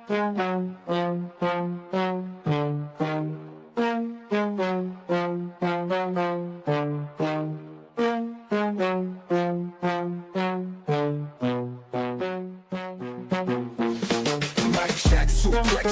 Suplex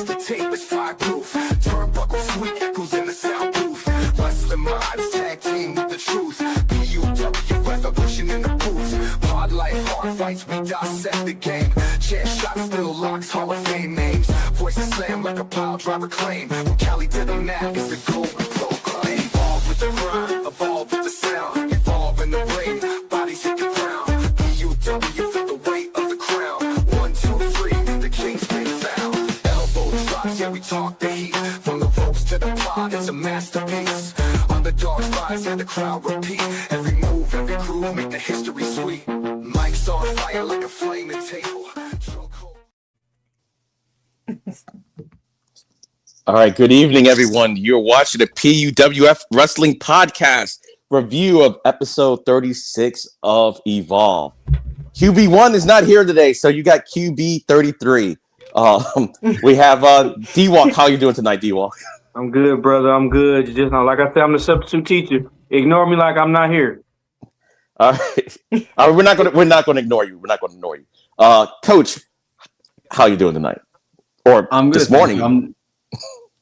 the tape is fireproof. Turnbuckle sweet echoes in the soundproof. Wrestling minds tag team with the truth. PUW revolution in the booth. Hard life, hard fights, we dissect the game. Chair shot still locks, Hall of Fame names. Voices slam like a pile driver claim. From Cali to the map, it's the goal we proclaim. Evolve with the grind, evolve with the sound. Evolve in the ring, bodies hit the ground. PUW feel the weight of the crown. 1, 2, 3, the king's been found. Yeah, we talk the heat. From the ropes to the plot, it's a masterpiece. Underdogs rise and the crowd repeat. Every move, every groove, make the history sweet. Mike's on fire like a flaming table. All right, good evening, everyone. You're watching the PUWF Wrestling Podcast review of episode 36 of Evolve. QB1 is not here today, so you got QB33. We have D-Walk. How you doing tonight, D-Walk? I'm good, brother. I'm good. You just know, like I said, I'm the substitute teacher. Ignore me like I'm not here. All right. We're not going to ignore you. We're not going to ignore you. Coach, how you doing tonight? Or I'm good, this morning?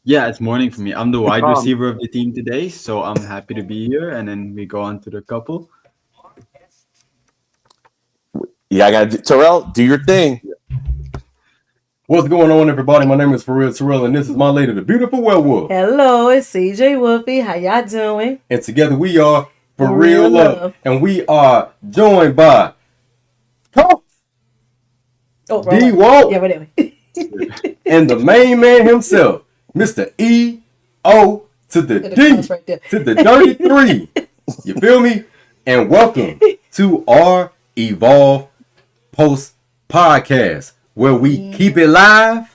Yeah, it's morning for me. I'm the wide receiver of the team today, so I'm happy to be here. And then we go on to the couple. Yeah, I got Terrell. Do your thing. What's going on, everybody? My name is Terrell, and this is my lady, the beautiful werewolf. Hello, it's CJ Wolfie. How y'all doing? And together we are For Real Love. And we are joined by Coach D-Walk. Yeah, whatever. And the main man himself, Mr. E.O. to the D right there. to the dirty 3. You feel me? And welcome to our Evolve Post Podcast, where we keep it live,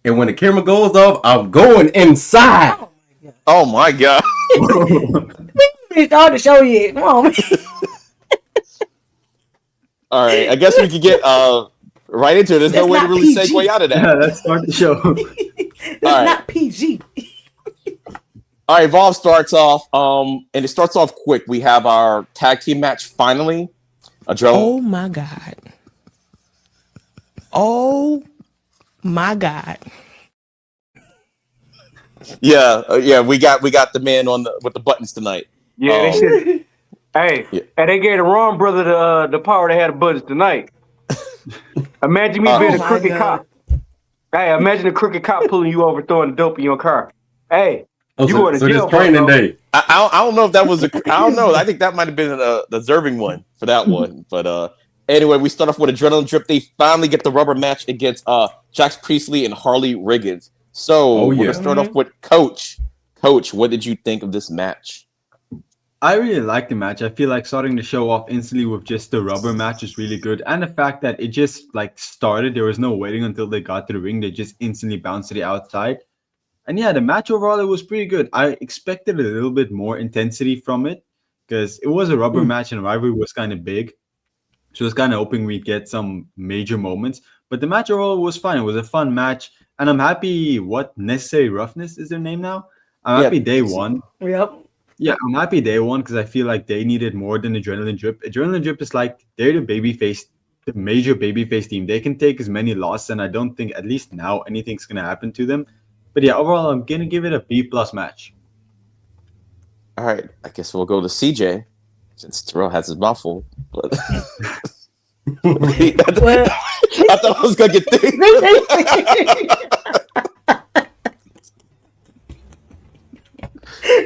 and when the camera goes off, I'm going inside. Oh my God! We started the show yet. Come on. All right, I guess we could get right into it. There's no way to really PG. segue out of that. Yeah, let's start the show. It's not PG. All right, Evolve starts off, and it starts off quick. We have our tag team match finally. Oh my God. Oh my God! Yeah, we got the man with the buttons tonight. Yeah, they should. Hey, they gave the wrong brother the power to have the buttons tonight. Imagine me being a crooked cop. Hey, imagine a crooked cop pulling you over, throwing dope in your car. Hey, you going to jail? It's training day. I don't know if that was I don't know. I think that might have been a deserving one for that one, but. Anyway, we start off with Adrenaline Drip. They finally get the rubber match against Jax Priestley and Harley Riggins. So we're going to start off with Coach. Coach, what did you think of this match? I really like the match. I feel like starting the show off instantly with just the rubber match is really good. And the fact that it just started, there was no waiting until they got to the ring. They just instantly bounced to the outside. And yeah, the match overall, it was pretty good. I expected a little bit more intensity from it because it was a rubber match and the rivalry was kind of big. So I was kind of hoping we'd get some major moments. But the match overall was fine. It was a fun match. And I'm happy, Necessary Roughness is their name now? I'm happy they won. Yep. Yeah, I'm happy they won because I feel like they needed more than Adrenaline Drip. Adrenaline Drip is they're the major babyface team. They can take as many losses, and I don't think, at least now, anything's going to happen to them. But yeah, overall, I'm going to give it a B+ match. All right, I guess we'll go to CJ. Since Terrell has his mouth full, but I thought I was gonna get things.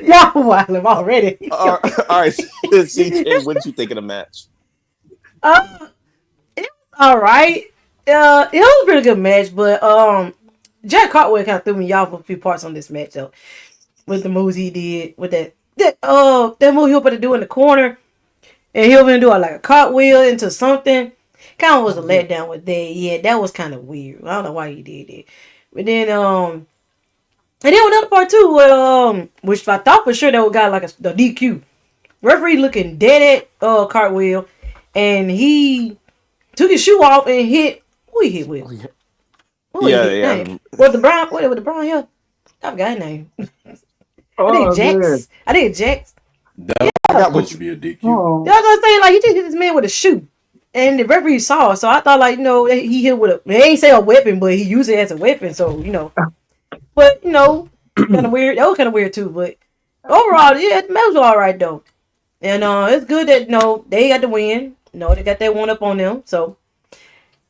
Y'all wild him already. All right, CJ, what did you think of the match? It was all right. It was a pretty good match, but Jack Cartwell kind of threw me off a few parts on this match though, with the moves he did with that move he was about to do in the corner, and he was gonna do a cartwheel into something. Kind of was a letdown with that. Yeah, that was kind of weird. I don't know why he did that. But then and then another part too, which I thought for sure that would got the DQ. Referee looking dead at Cartwheel, and he took his shoe off and hit. Who he hit with? What was his name? Was the brown? What with the brown hair? I forgot his name. I think Jax. That was supposed to be a DQ. Oh. That's what I'm saying. Like, he just hit this man with a shoe. And the referee saw it. So I thought, like, he hit with they ain't say a weapon, but he used it as a weapon. So, But, kind of weird. That was kind of weird, too. But overall, yeah, the match was all right, though. And it's good that, they got the win. They got that one up on them. So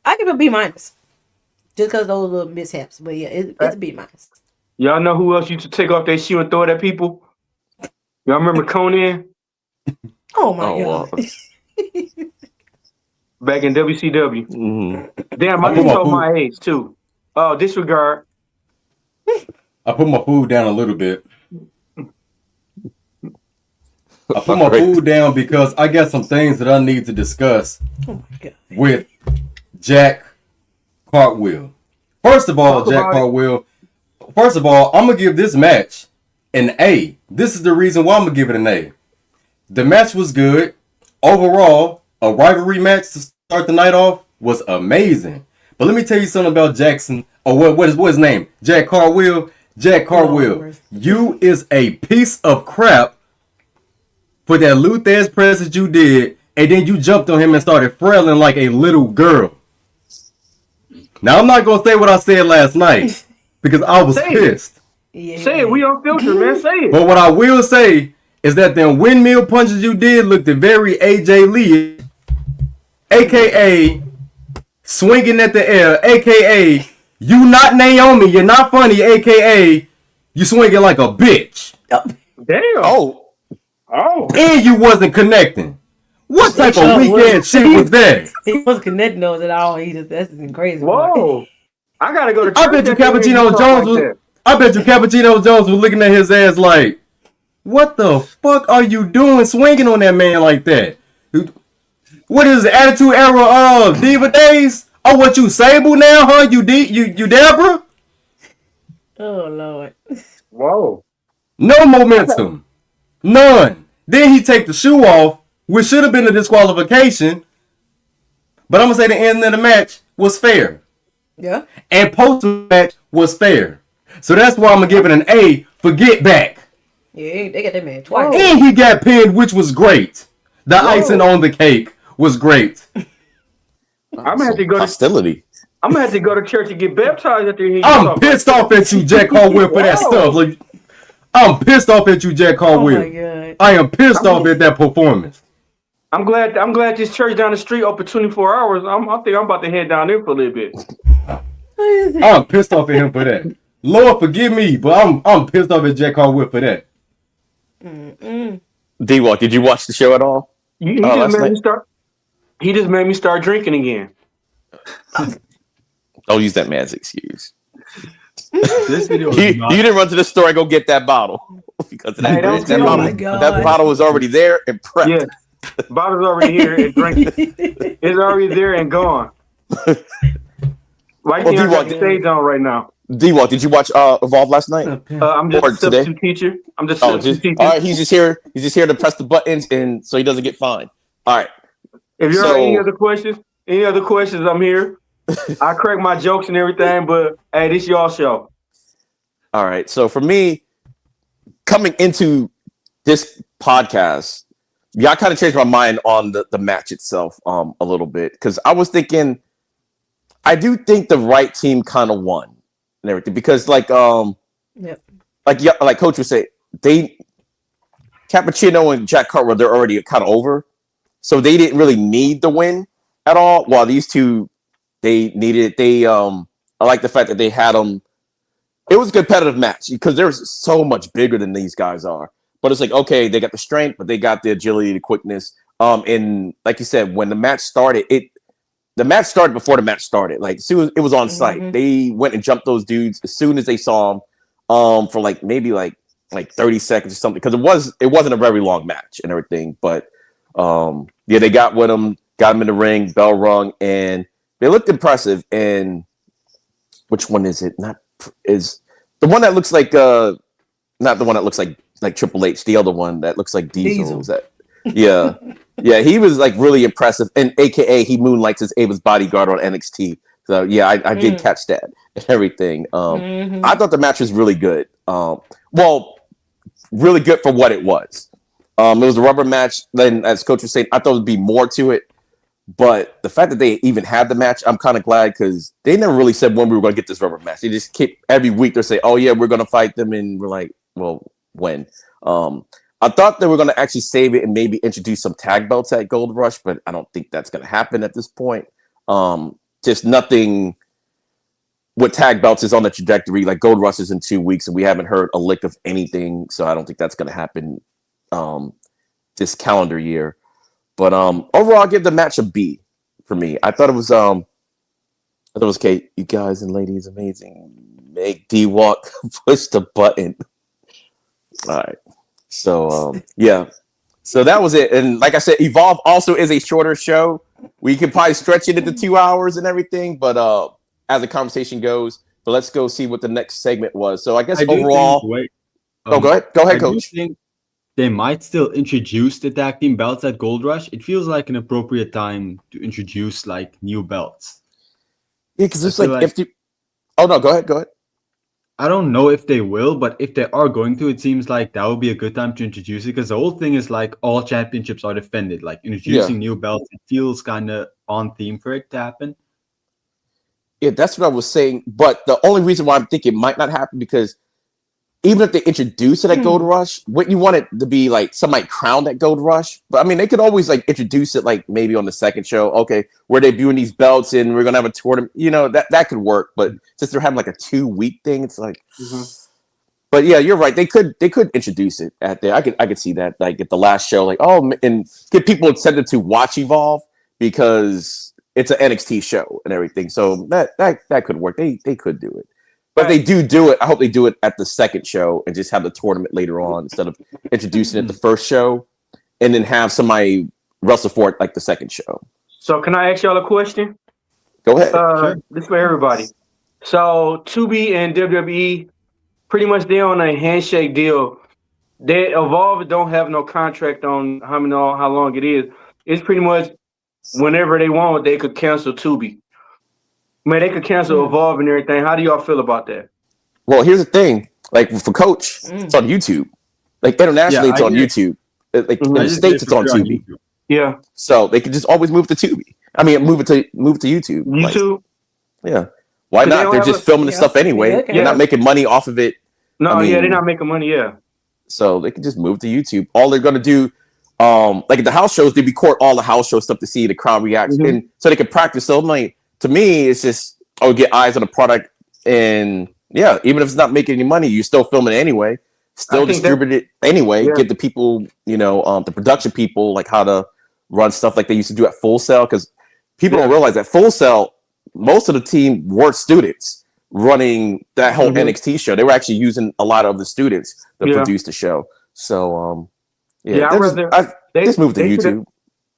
I give it a B-. Just because those little mishaps. But, yeah, it's a B-. Y'all know who else used to take off their shoe and throw it at people? Y'all remember Conan? Oh, my God. Back in WCW. Mm-hmm. Damn, I just told my age, too. Oh, disregard. I put my food down a little bit. I put my food down because I got some things that I need to discuss with Jack Cartwheel. First of all, Jack Cartwheel, I'm going to give this match an A. This is the reason why I'm going to give it an A. The match was good. Overall, a rivalry match to start the night off was amazing. But let me tell you something about Jackson. What is his name? Jack Cartwheel. Jack Cartwheel, you is a piece of crap for that Luthez press that you did, and then you jumped on him and started frailing like a little girl. Now, I'm not going to say what I said last night because I was pissed. Say it. We on filter, man. Say it. But what I will say is that them windmill punches you did looked very AJ Lee, a.k.a. swinging at the air, a.k.a. you not Naomi, you're not funny, a.k.a. you swinging like a bitch. Damn. Oh. And you wasn't connecting. What type of weekend shit was that? He wasn't connecting those at all. That's crazy. Whoa. I gotta go to church. I bet you Cappuccino Jones was looking at his ass like, what the fuck are you doing swinging on that man like that? What is the Attitude Era of Diva Days? Oh, what you Sable now, huh? You Deborah? Oh, Lord. Whoa. No momentum. None. Then he take the shoe off, which should have been a disqualification. But I'm going to say the end of the match was fair. Yeah. And post-match was fair. So that's why I'm going to give it an A for Get Back. Yeah, they got that man twice. And he got pinned, which was great. The icing on the cake was great. I'm gonna have to go hostility. I'm gonna have to go to church and get baptized after hearing. I'm pissed off at you, Jack Cartwheel, for that stuff. Like, I'm pissed off at you, Jack Cartwheel. Oh my God. I am pissed off at that performance. I'm glad this church down the street open 24 hours. I think I'm about to head down there for a little bit. I'm pissed off at him for that. Lord forgive me, but I'm pissed off at Jack Cartwheel for that. D-Walk, did you watch the show at all? He just made me start drinking again. Don't use that man's excuse. This video you didn't run to the store and go get that bottle because that bottle was already there and prepped. Yeah, bottle's already here and drink. It's already there and gone. Why can't I got the stage on right now? D-Walk, did you watch Evolve last night? I'm just a substitute teacher. I'm just substitute teacher. All right, he's just here to press the buttons and so he doesn't get fined. All right. If you have any other questions, I'm here. I crack my jokes and everything, but hey, this y'all show. All right. So for me, coming into this podcast, I kind of changed my mind on the match itself a little bit because I was thinking, I do think the right team kind of won and everything because like Coach would say, Cappuccino and Jack Cartwheel, they're already kind of over. So they didn't really need the win at all. While these two, they needed it. I like the fact that they had them. It was a competitive match because they're so much bigger than these guys are. But it's like, okay, they got the strength, but they got the agility, the quickness. And like you said, when the match started, the match started before the match started. Like as soon as it was on site, they went and jumped those dudes as soon as they saw them for like maybe like 30 seconds or something. Because it wasn't a very long match and everything, but. They got with him, got him in the ring, bell rung, and they looked impressive. And which one is it? Is the one that looks like not the one that looks like Triple H, the other one that looks like Diesel. Is that? Yeah, he was like really impressive, and AKA he moonlights as Ava's bodyguard on NXT. So yeah, I did catch that and everything. I thought the match was really good. Well, really good for what it was. It was a rubber match. Then, as Coach was saying, I thought there'd be more to it. But the fact that they even had the match, I'm kind of glad because they never really said when we were going to get this rubber match. They just keep every week they're saying, "Oh yeah, we're going to fight them," and we're like, "Well, when?" I thought they were going to actually save it and maybe introduce some tag belts at Gold Rush, but I don't think that's going to happen at this point. Just nothing with tag belts is on the trajectory. Like Gold Rush is in 2 weeks, and we haven't heard a lick of anything, so I don't think that's going to happen this calendar year. But overall, I'll give the match a B for me. I thought it was okay. You guys and ladies, amazing. Make D walk, push the button. All right. So yeah. So that was it. And like I said, Evolve also is a shorter show. We could probably stretch it into 2 hours and everything, but as the conversation goes, but let's go see what the next segment was. So I guess overall. Go ahead. Go ahead, Coach. They might still introduce the tag team belts at Gold Rush. It feels like an appropriate time to introduce like new belts. Yeah, because it's like if you. Oh no, go ahead. I don't know if they will, but if they are going to, it seems like that would be a good time to introduce it because the whole thing is like all championships are defended. Like introducing new belts, it feels kind of on theme for it to happen. Yeah, that's what I was saying. But the only reason why I'm thinking it might not happen because even if they introduce it at Gold Rush, wouldn't you want it to be like somebody crowned at Gold Rush? But I mean, they could always like introduce it like maybe on the second show. Okay, we're debuting these belts and we're gonna have a tournament. You know, that could work. But since they're having like a 2-week thing, it's like. But yeah, you're right. They could introduce it at there. I could see that like at the last show, like and get people incentive to watch Evolve because it's an NXT show and everything. So that could work. They could do it. But if they do it, I hope they do it at the second show and just have the tournament later on instead of introducing it at the first show and then have somebody wrestle for it like the second show. So can I ask y'all a question? Go ahead. Sure. This is for everybody. So 2B and WWE, pretty much they're on a handshake deal. They Evolve don't have no contract on how long it is. It's pretty much whenever they want, they could cancel 2B. Man, they could cancel Evolve and everything. How do y'all feel about that? Well, here's the thing. Like for Coach, it's on YouTube. Like internationally, it's on YouTube. Like in the States, it's on Tubi. Yeah. So they could just always move to Tubi. I mean, move to YouTube. YouTube. Like, yeah. Why not? They're just filming the stuff anyway. They're not making money off of it. No, they're not making money. Yeah. So they can just move to YouTube. All they're gonna do, like at the house shows, they record all the house show stuff to see the crowd reaction, and so they can practice. So I'm like, to me, it's just get eyes on the product, and yeah, even if it's not making any money, you still film it anyway, still distribute it anyway. Get the people, the production people, like how to run stuff like they used to do at Full Sail, because people don't realize that Full Sail, most of the team were students running that whole NXT show. They were actually using a lot of the students that produced the show. So they just moved to YouTube.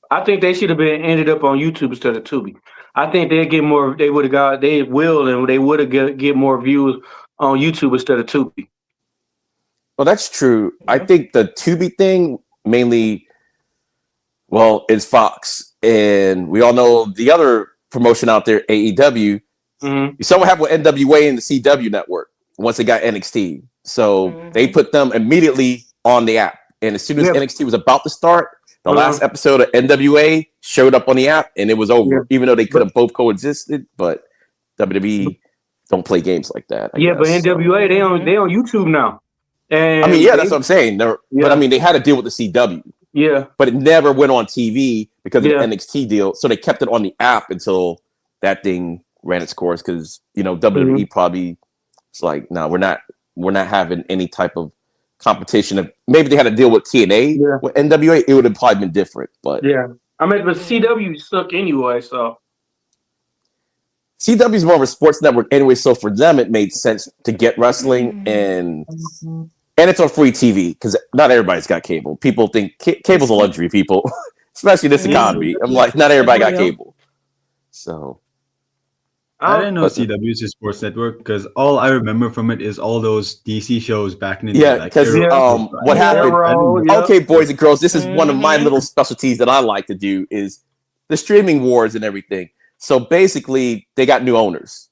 I think they should have ended up on YouTube instead of Tubi. I think they'd get more. They would have get more views on YouTube instead of Tubi. Well, that's true. I think the Tubi thing mainly, is Fox, and we all know the other promotion out there, AEW. You saw what happened with NWA and the CW network once they got NXT. So they put them immediately on the app, and as soon as NXT was about to start, the last episode of NWA showed up on the app, and it was over. Even though they could have both coexisted, but WWE don't play games like that. I guess. But NWA they on YouTube now. And that's what I'm saying. But they had to deal with the CW. Yeah, but it never went on TV because of the NXT deal. So they kept it on the app until that thing ran its course. Because WWE probably was like, no, we're not having any type of competition. If maybe they had to deal with TNA with NWA, it would have probably been different. But but CW suck anyway. So CW is more of a sports network anyway. So for them, it made sense to get wrestling, and it's on free TV because not everybody's got cable. People think cable's a luxury, people, especially this economy. I'm like, not everybody got cable. So I didn't know CW is a sports network because all I remember from it is all those DC shows back in the day. Yeah, because what happened? Okay, boys and girls, this is one of my little specialties that I like to do is the streaming wars and everything. So basically, they got new owners.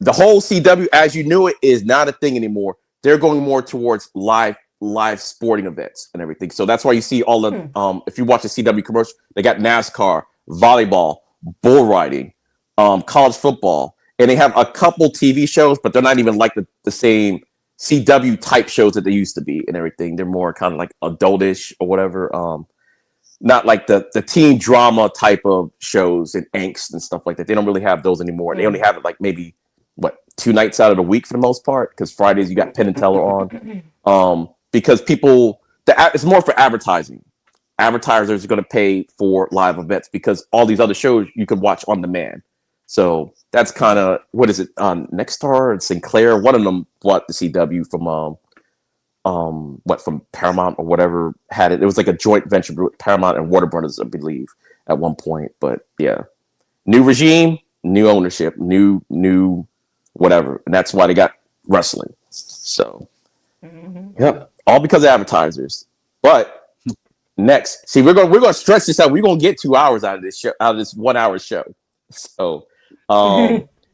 The whole CW, as you knew it, is not a thing anymore. They're going more towards live sporting events and everything. So that's why you see all the if you watch the CW commercial, they got NASCAR, volleyball, bull riding, college football, and they have a couple TV shows, but they're not even like the same CW type shows that they used to be and everything. They're more kind of like adultish or whatever. Not like the teen drama type of shows and angst and stuff like that. They don't really have those anymore. They only have it like maybe 2 nights out of the week for the most part, because Fridays you got Penn and Teller on. Because people, it's more for advertising. Advertisers are going to pay for live events because all these other shows you can watch on demand. So that's kind of, what is it, Nexstar and Sinclair? One of them bought the CW from Paramount or whatever had it. It was like a joint venture with Paramount and Warner Brothers, I believe, at one point. But yeah, new regime, new ownership, new whatever, and that's why they got wrestling. So yeah, all because of advertisers. But next, see, we're gonna stretch this out. We're gonna get 2 hours out of this show, out of this 1 hour show. So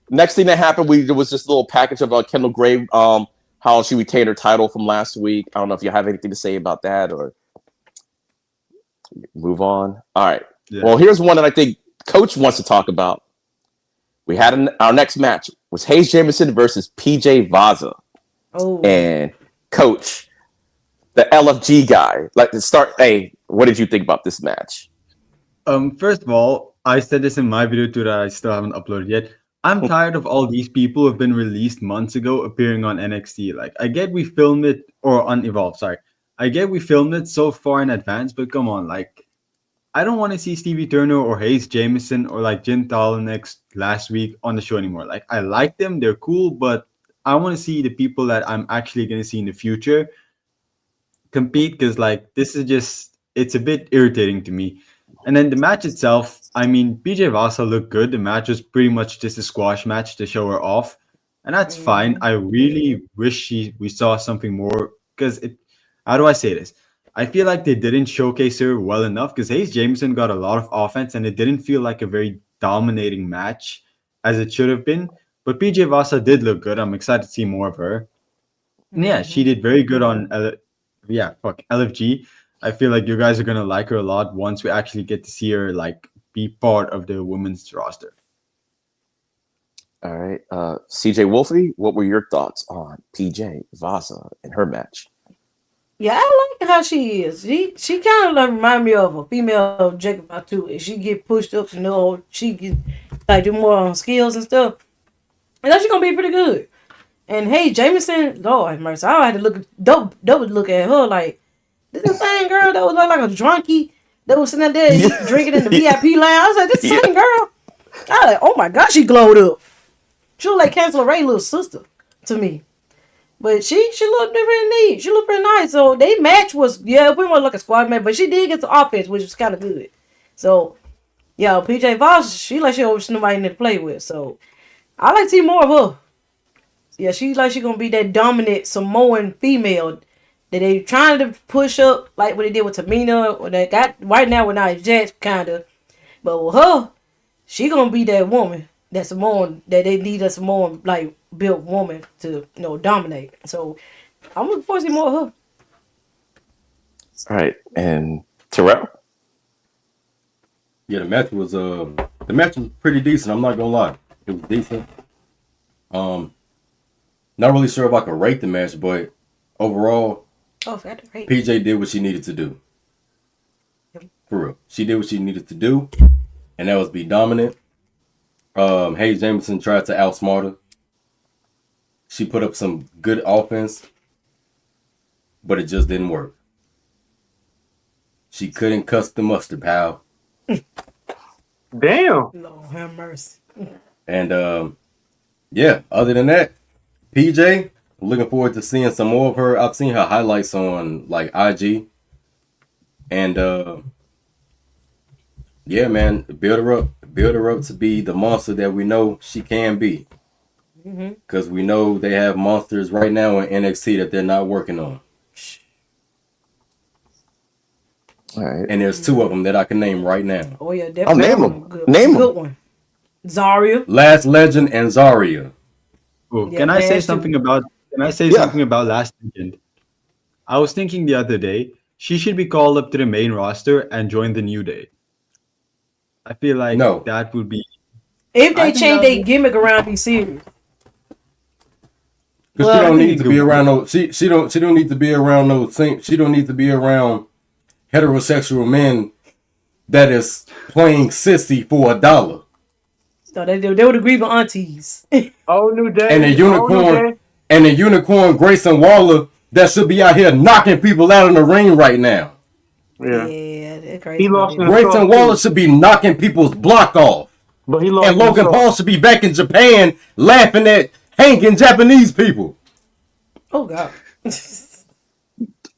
next thing that happened, there was this little package of Kendall Gray, how she retained her title from last week. I don't know if you have anything to say about that or move on. All right. Yeah. Well, here's one that I think Coach wants to talk about. We had our next match was Hayes Jamison versus PJ Vaza. Oh. And Coach, the LFG guy, like to start. Hey, what did you think about this match? First of all, I said this in my video too that I still haven't uploaded yet. I'm tired of all these people who have been released months ago appearing on NXT. Like, I get we filmed it, or on Evolve, sorry. I get we filmed it so far in advance, but come on, like, I don't want to see Stevie Turner or Hayes Jamison or like Jim Tolonex last week on the show anymore. Like, I like them, they're cool, but I want to see the people that I'm actually going to see in the future compete, because like, this is just, it's a bit irritating to me. And then the match itself, I mean, PJ Vaza looked good. The match was pretty much just a squash match to show her off. And that's fine. I really wish we saw something more, because how do I say this? I feel like they didn't showcase her well enough, because Hayes Jamison got a lot of offense and it didn't feel like a very dominating match as it should have been. But PJ Vaza did look good. I'm excited to see more of her. And yeah, she did very good on LFG. I feel like you guys are going to like her a lot once we actually get to see her like be part of the women's roster. All right. CJ Wolfie, what were your thoughts on PJ Vaza and her match? Yeah, I like how she is. She kind of like remind me of a female Jacob Fatu. If she get pushed up to know she get like do more on skills and stuff, and that's gonna be pretty good. And hey, Jameson, Lord have mercy, I had to double look at her like, this is the same girl that was like a drunkie that was sitting there drinking in the VIP lounge. I was like, this is the same girl. I was like, oh my God, she glowed up. She looked like Cancel Ray's little sister to me. But she looked pretty neat. She looked pretty nice. So they match was, pretty much like a squad match, but she did get the offense, which was kind of good. So, yeah, PJ Voss, she always nobody to play with. So I like to see more of her. Yeah, she gonna be that dominant Samoan female that they trying to push up, like what they did with Tamina, or they got right now with Nia Jax, kind of. But with her, she gonna be that woman, that Samoan, that they need a Samoan like built woman to dominate. So I'm looking forward to see more of her. All right, and Terrell. Yeah, the match was pretty decent. I'm not gonna lie, it was decent. Not really sure if I could rate the match, but overall, PJ did what she needed to do. Yep. For real, she did what she needed to do, and that was be dominant. Hayes Jamison tried to outsmart her. She put up some good offense, but it just didn't work. She couldn't cuss the mustard, pal. Damn. Lord have mercy. And other than that, PJ, I'm looking forward to seeing some more of her. I've seen her highlights on like IG. And man, build her up to be the monster that we know she can be. Because we know they have monsters right now in NXT that they're not working on. All right. And there's two of them that I can name right now. Oh yeah, definitely. Name them. Good one. Zarya. Last Legend and Zarya. Oh, Yeah, can I say Bash too. something about? Can I say Yeah. something about Last Legend? I was thinking the other day she should be called up to the main roster and join the New Day. I feel like No. that would be. If I they think that change would their be. gimmick around, be serious. Because Well, she I don't think need it to could be work. around no she don't need to be around no she don't need to be around heterosexual men that is playing sissy for $1. So they would agree with aunties. Oh, New Day. And a Oh, New unicorn Day. and a unicorn Grayson Waller that should be out here knocking people out in the ring right now. Yeah. Yeah, they're crazy. He lost in the Grayson sauce, Waller too. should be knocking people's block off. But he lost And in the Logan sauce. Paul should be back in Japan laughing at hanging Japanese people. Oh God.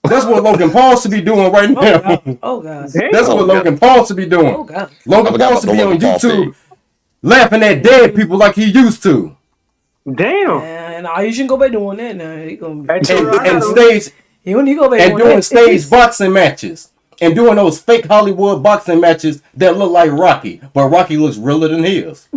That's what Logan Paul should be doing right Oh now. God. Oh God. Damn. That's what Logan Paul should be doing. Oh God. I Logan forgot Paul about should the be on Logan Paul YouTube thing. laughing at dead people like he used to. Damn. And you shouldn't go back doing that now. He gonna Hey, be. Terrell, I And gotta- stage He don't need to go back and doing doing that. stage boxing matches. And doing those fake Hollywood boxing matches that look like Rocky, but Rocky looks realer than his.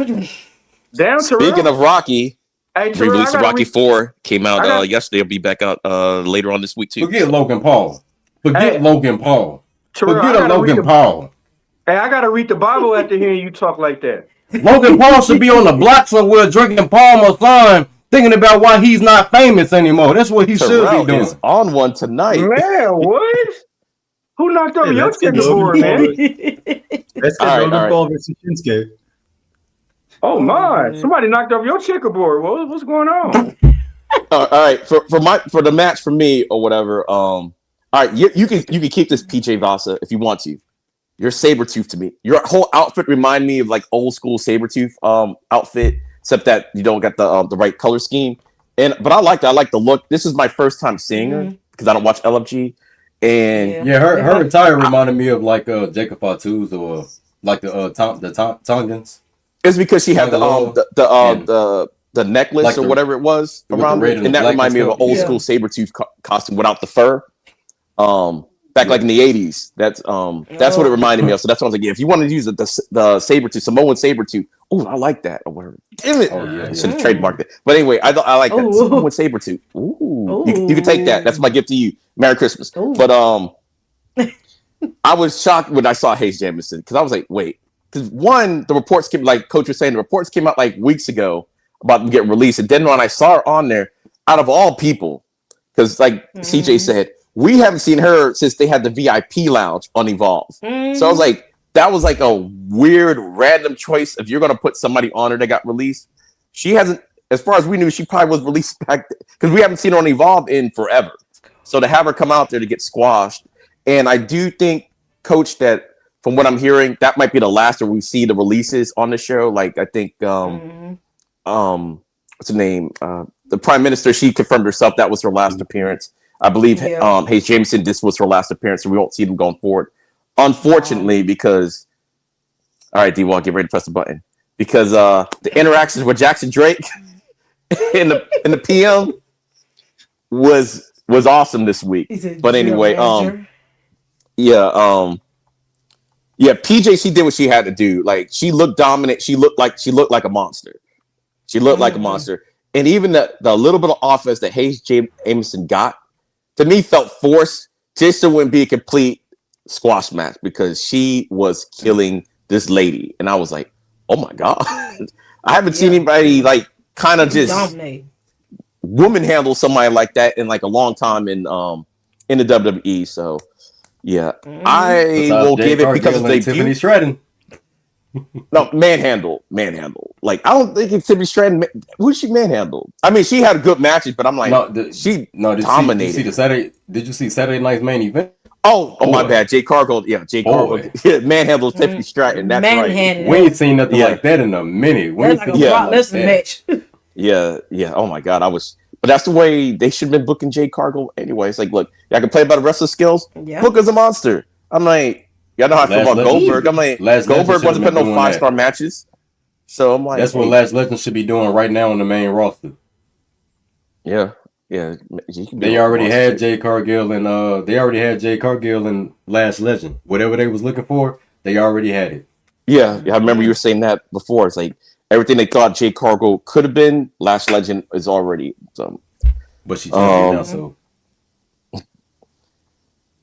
Damn, Speaking Terrell. of Rocky, Hey, Terrell, re-released I gotta Rocky read- 4 came out I got- yesterday. It'll be back out later on this week too. Forget Logan Paul. Forget Hey. Logan Paul. Terrell, I Forget a gotta read Logan the- Paul. Hey, I gotta read the Bible after hearing you talk like that. Logan Paul should be on the block somewhere drinking Palmer Sun, thinking about why he's not famous anymore. That's what he should Terrell be doing. is on one tonight. Man, what? Who knocked over Hey, your let's get checkerboard, Logan man? Let's get All right, Logan all right. Paul versus Shinsuke. Oh my! man. Somebody knocked over your checkerboard. What's going on? All right, for the match for me or whatever. All right, you can keep this PJ Vasa if you want to. You're Sabretooth to me. Your whole outfit remind me of like old school Sabretooth outfit, except that you don't get the right color scheme. But I like the look. This is my first time seeing her because I don't watch LFG. And Yeah, her attire reminded me of like Jacob Fatu's or like the Tongans. it's because she had the necklace Like or the- whatever it was with the around red it, and and the that black reminded me and of an old stuff. school Sabretooth costume without the fur. Back like in the 80s. That's what it reminded me of. So that's what I was like, yeah, if you want to use the Sabretooth, Samoan Sabretooth, oh, I like that. Or whatever. Damn it. Oh, yeah, I should have yeah. trademarked it. But anyway, I like that. Ooh. Samoan Sabretooth. Ooh. You can take that. That's my gift to you. Merry Christmas. Ooh. But I was shocked when I saw Hayes Jamison because I was like, wait. Because one, the reports came, like Coach was saying, the reports came out like weeks ago about them getting released. And then when I saw her on there, out of all people, because like CJ said, we haven't seen her since they had the VIP lounge on Evolve. So I was like, that was like a weird random choice. If you're going to put somebody on her that got released, she hasn't, as far as we knew, she probably was released back because we haven't seen her on Evolve in forever. So to have her come out there to get squashed. And I do think, Coach, that from what I'm hearing, that might be the last where we see the releases on the show. Like I think what's her name? The Prime Minister, she confirmed herself that was her last appearance. I believe Hayes Jameson, this was her last appearance, so we won't see them going forward. Unfortunately, because all right, D-Wall, get ready to press the button. Because the interactions with Jackson Drake in the PM was awesome this week. But anyway, PJ, she did what she had to do. Like she looked dominant. She looked like a monster. She looked like a monster. And even the little bit of offense that Hayes Jameson got, to me, felt forced just so it wouldn't be a complete squash match because she was killing this lady. And I was like, oh my God. I haven't seen anybody like kind of just dominate. woman handle somebody like that in like a long time in the WWE. So yeah, I will give it because of the Tiffany debut. Stratton. No, manhandle. Like I don't think it's Tiffany Stratton. Who she manhandle? I mean, she had good matches, but I'm like, she dominated. Did you see Saturday night's main event? Oh, my bad. Jay Cargill. Yeah, Jay Cargill. Yeah, manhandles Tiffany Stratton. That's right. We ain't seen nothing like that in a minute. That's like a Brock Lesnar match. Yeah. Oh my God, but that's the way they should have been booking Jay Cargill anyway. It's like, look, y'all can play by the wrestler skills. Yeah. Book as a monster. I'm like, y'all know how I feel about Goldberg. I'm like, Goldberg wasn't putting no 5-star matches. So I'm like, that's what Last Legend should be doing right now on the main roster. Yeah. They already had Jay Cargill and Last Legend. Whatever they was looking for, they already had it. Yeah, I remember you were saying that before. It's like everything they thought Jade Cargill could have been, Lash Legend is already. But she champion now, so.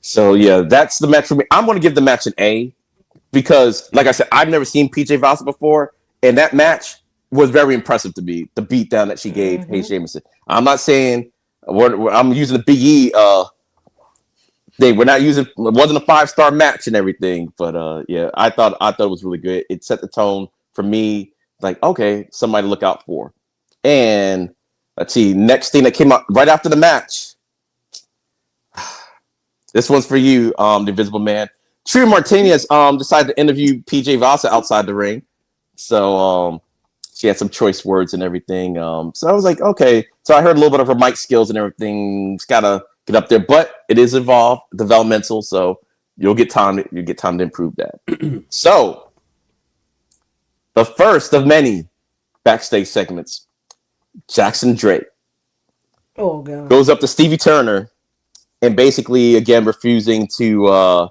So yeah, that's the match for me. I'm going to give the match an A because, like I said, I've never seen PJ Voss before, and that match was very impressive to me. The beatdown that she gave Paige Jamison. I'm not saying I'm using the Big E. We're not using. It wasn't a 5-star match and everything, but yeah, I thought it was really good. It set the tone for me. Like, okay, somebody to look out for. And let's see, next thing that came out right after the match. This one's for you, the Invisible Man. Tria Martinez decided to interview PJ Voss outside the ring. So she had some choice words and everything. So I was like, okay. So I heard a little bit of her mic skills and everything. It's gotta get up there, but it is developmental. So you'll get time to improve that. So the first of many backstage segments, Jackson Drake goes up to Stevie Turner and basically again refusing to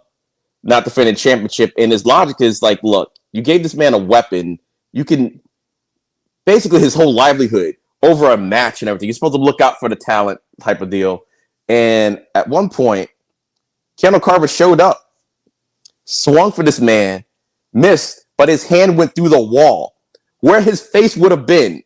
not defend a championship. And his logic is like, look, you gave this man a weapon. You can basically his whole livelihood over a match and everything. You're supposed to look out for the talent type of deal. And at one point, Keanu Carver showed up, swung for this man, missed, but his hand went through the wall where his face would have been.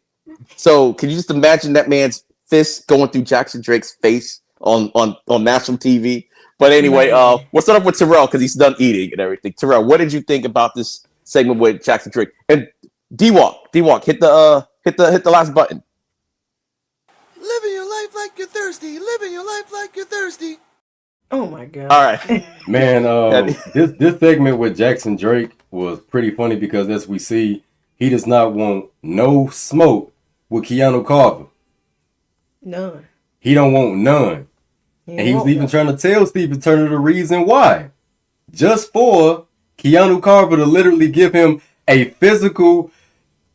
So can you just imagine that man's fist going through Jackson Drake's face on national TV? But anyway, we'll start off with Terrell because he's done eating and everything. Terrell, what did you think about this segment with Jackson Drake? And D-Walk, hit the last button. Living your life like you're thirsty. Living your life like you're thirsty. Oh my god! All right, man. This segment with Jackson Drake was pretty funny because as we see, he does not want no smoke with Keanu Carver. None. He don't want none. And he was even trying to tell Stephen Turner the reason why. Just for Keanu Carver to literally give him a physical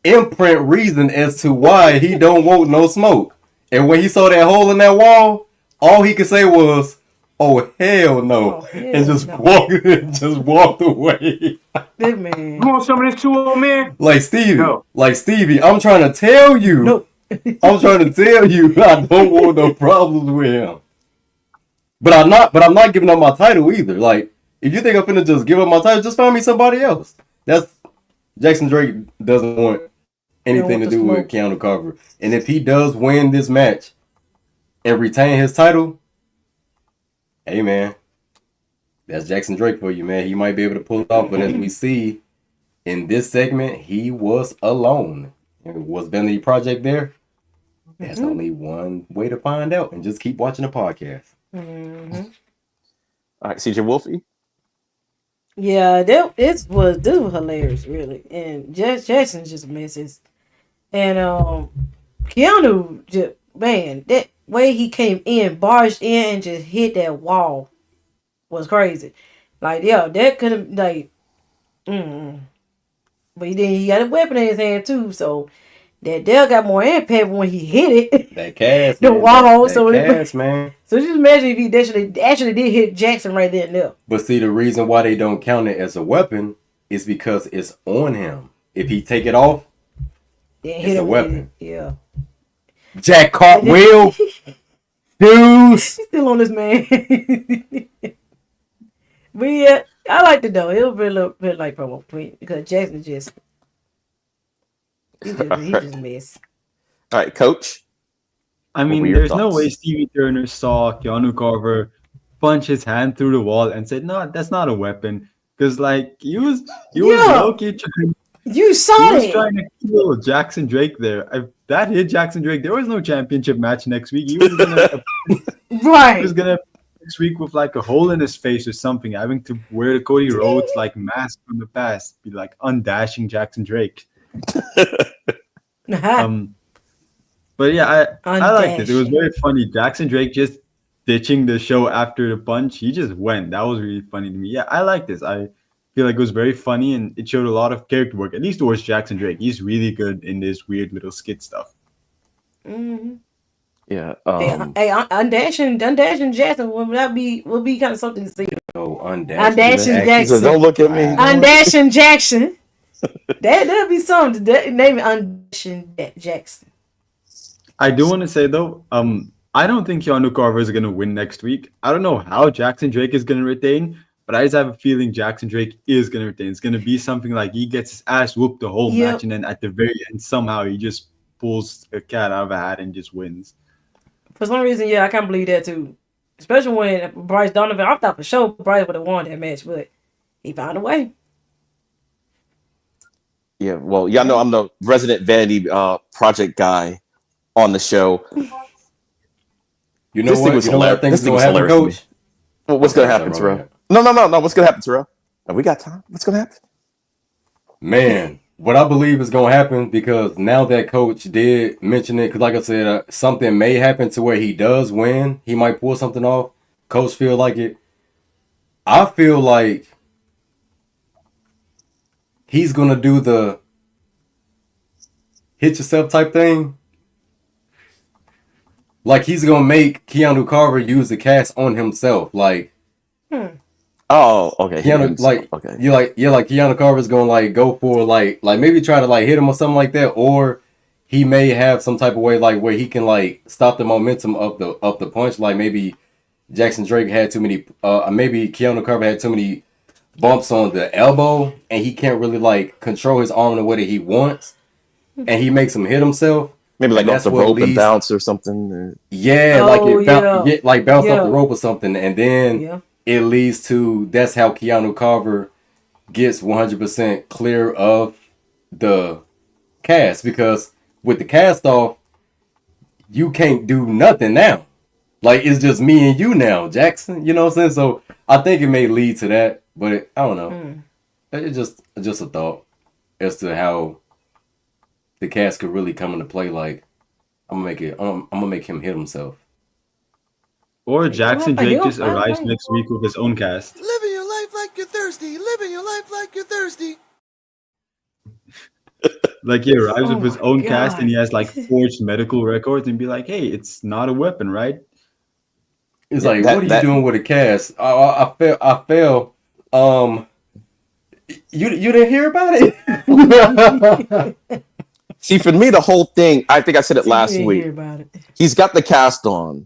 imprint reason as to why he don't want no smoke. And when he saw that hole in that wall, all he could say was, "Oh hell no," and just walked away. That man. You want some of this too, old man? Like Stevie, No. I'm trying to tell you. Nope. I'm trying to tell you, I don't want no problems with him. But I'm not giving up my title either. Like, if you think I'm finna just give up my title, just find me somebody else. That's Jackson Drake doesn't want anything to do with Keanu Carver. And if he does win this match and retain his title, hey man, that's Jackson Drake for you, man. He might be able to pull it off, but as we see in this segment, he was alone. And was Vanity Project there? That's only one way to find out, and just keep watching the podcast. Mm-hmm. All right, CJ Wolfie. Yeah, this was hilarious, really. And Jackson's just misses. And Keanu just, man, that way he came in, barged in, and just hit that wall was crazy. Like, yeah, that could have like, but he got a weapon in his hand too, so that Dell got more impact when he hit it. That cast, the man, wall, that cast, man. So just imagine if he actually did hit Jackson right there and there. But see, the reason why they don't count it as a weapon is because it's on him. If he take it off, it's a weapon. Yeah. Jack Cartwheel. Dude. He's still on this man. But yeah, I liked it though. It was really like promo between because Jackson he just missed. All right, Coach. I mean, there's no way Stevie Turner saw Keanu Carver punch his hand through the wall and said, "No, that's not a weapon." Because like he was low-key trying. You saw he was it. Trying to kill Jackson Drake there. If that hit Jackson Drake, there was no championship match next week. He was gonna right. He was gonna next week with like a hole in his face or something, having to wear the Cody Rhodes like mask from the past, be like undashing Jackson Drake. But yeah, I liked it. It was very funny. Jackson Drake just ditching the show after the punch. He just went. That was really funny to me. Yeah, I like this. I feel like it was very funny and it showed a lot of character work, at least towards Jackson Drake. He's really good in this weird little skit stuff. Mm-hmm. Yeah. Hey, undashing Jackson would be kind of something to see. Oh, undashing Jackson. Don't look at me. Undashing Jackson. That'd be something. Name it Unction Jackson. I do want to say though, I don't think Keanu Carver is gonna win next week. I don't know how Jackson Drake is gonna retain, but I just have a feeling Jackson Drake is gonna retain. It's gonna be something like he gets his ass whooped the whole match, and then at the very end somehow he just pulls a cat out of a hat and just wins. For some reason, yeah, I can't believe that too. Especially when Bryce Donovan, I thought for sure Bryce would have won that match, but he found a way. Yeah, well, y'all know I'm the resident vanity project guy on the show. You know This thing what? was You know what I think hilarious. is going to happen, Hilarious to me. Coach? Well, what's gonna happen, Terrell? No. What's gonna happen, Terrell? We got time. What's gonna happen? Man, what I believe is going to happen, because now that Coach did mention it, because like I said, something may happen to where he does win. He might pull something off. Coach feel like it. I feel like he's going to do the hit yourself type thing. Like he's going to make Keanu Carver use the cast on himself. Like, Oh, okay. Keanu, like, okay. like Keanu Carver's gonna like go for like maybe try to like hit him or something like that, or he may have some type of way like where he can like stop the momentum of the punch. Like maybe Jackson Drake had too many, maybe Keanu Carver had too many bumps on the elbow, and he can't really like control his arm in the way that he wants, and he makes him hit himself. Maybe like off the rope and leads, bounce or something. Yeah, Oh, like it yeah. like bounce Yeah. off the rope or something, and then. Yeah. It leads to that's how Keanu Carver gets 100% clear of the cast, because with the cast off, you can't do nothing now. Like it's just me and you now, Jackson. You know what I'm saying? So I think it may lead to that, but I don't know. It's just a thought as to how the cast could really come into play. Like I'm gonna make him hit himself. Or Jackson He'll Drake just find a arrives way. next week with his own cast. Living your life like you're thirsty. Living your life like you're thirsty. Like he arrives with his my own cast and he God. has like forged medical records and be like, hey, it's not a weapon, right? It's Yeah, like, that- what are you that- doing with a cast? I fell. You didn't hear about it? See, for me, the whole thing, I think I said it last You didn't week. hear about it. He's got the cast on,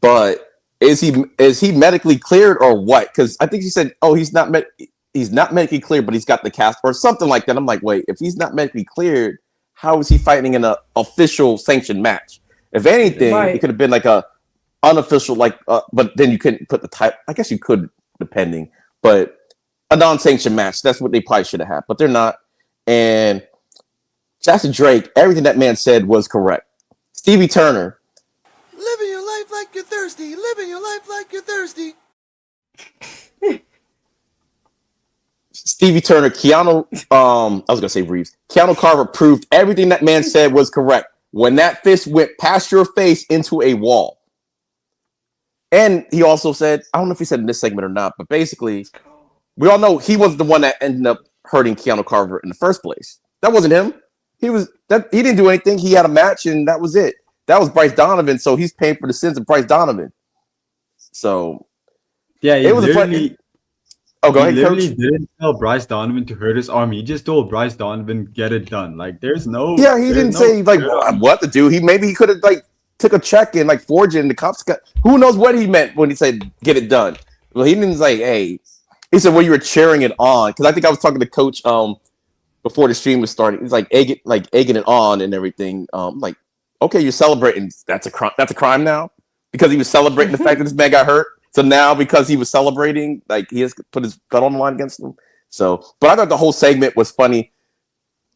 but is he medically cleared or what? Because I think he said, oh, he's not medically cleared, but he's got the cast or something like that. I'm like, wait, if he's not medically cleared, how is he fighting in an official sanctioned match? If anything, Right. it could have been like a unofficial, like, but then you couldn't put the type. I guess you could, depending, but a non-sanctioned match. That's what they probably should have had, but they're not. And Jackson Drake, everything that man said was correct. Stevie Turner, Living your life like you're thirsty. Living your life like you're thirsty. Keanu, I was gonna say Reeves. Keanu Carver proved everything that man said was correct. When that fist went past your face into a wall. And he also said, I don't know if he said in this segment or not, but basically, we all know he was the one that ended up hurting Keanu Carver in the first place. That wasn't him. He didn't do anything. He had a match and that was it. That was Bryce Donovan, so he's paying for the sins of Bryce Donovan. So Yeah, it was a funny. Oh, go he ahead, literally Coach. didn't tell Bryce Donovan to hurt his arm. He just told Bryce Donovan, get it done. Like, there's no... Yeah, he there's didn't no- say like what to do. Maybe he could have like took a check and like forged it, and the cops got. Who knows what he meant when he said get it done? Well, he didn't say, hey. He said, well, you were cheering it on, because I think I was talking to Coach before the stream was starting. He's like egging it on and everything. Like, okay, you're celebrating. That's a crime. That's a crime now, because he was celebrating the fact that this man got hurt. So now, because he was celebrating, like he has put his gun on the line against him. So, but I thought the whole segment was funny,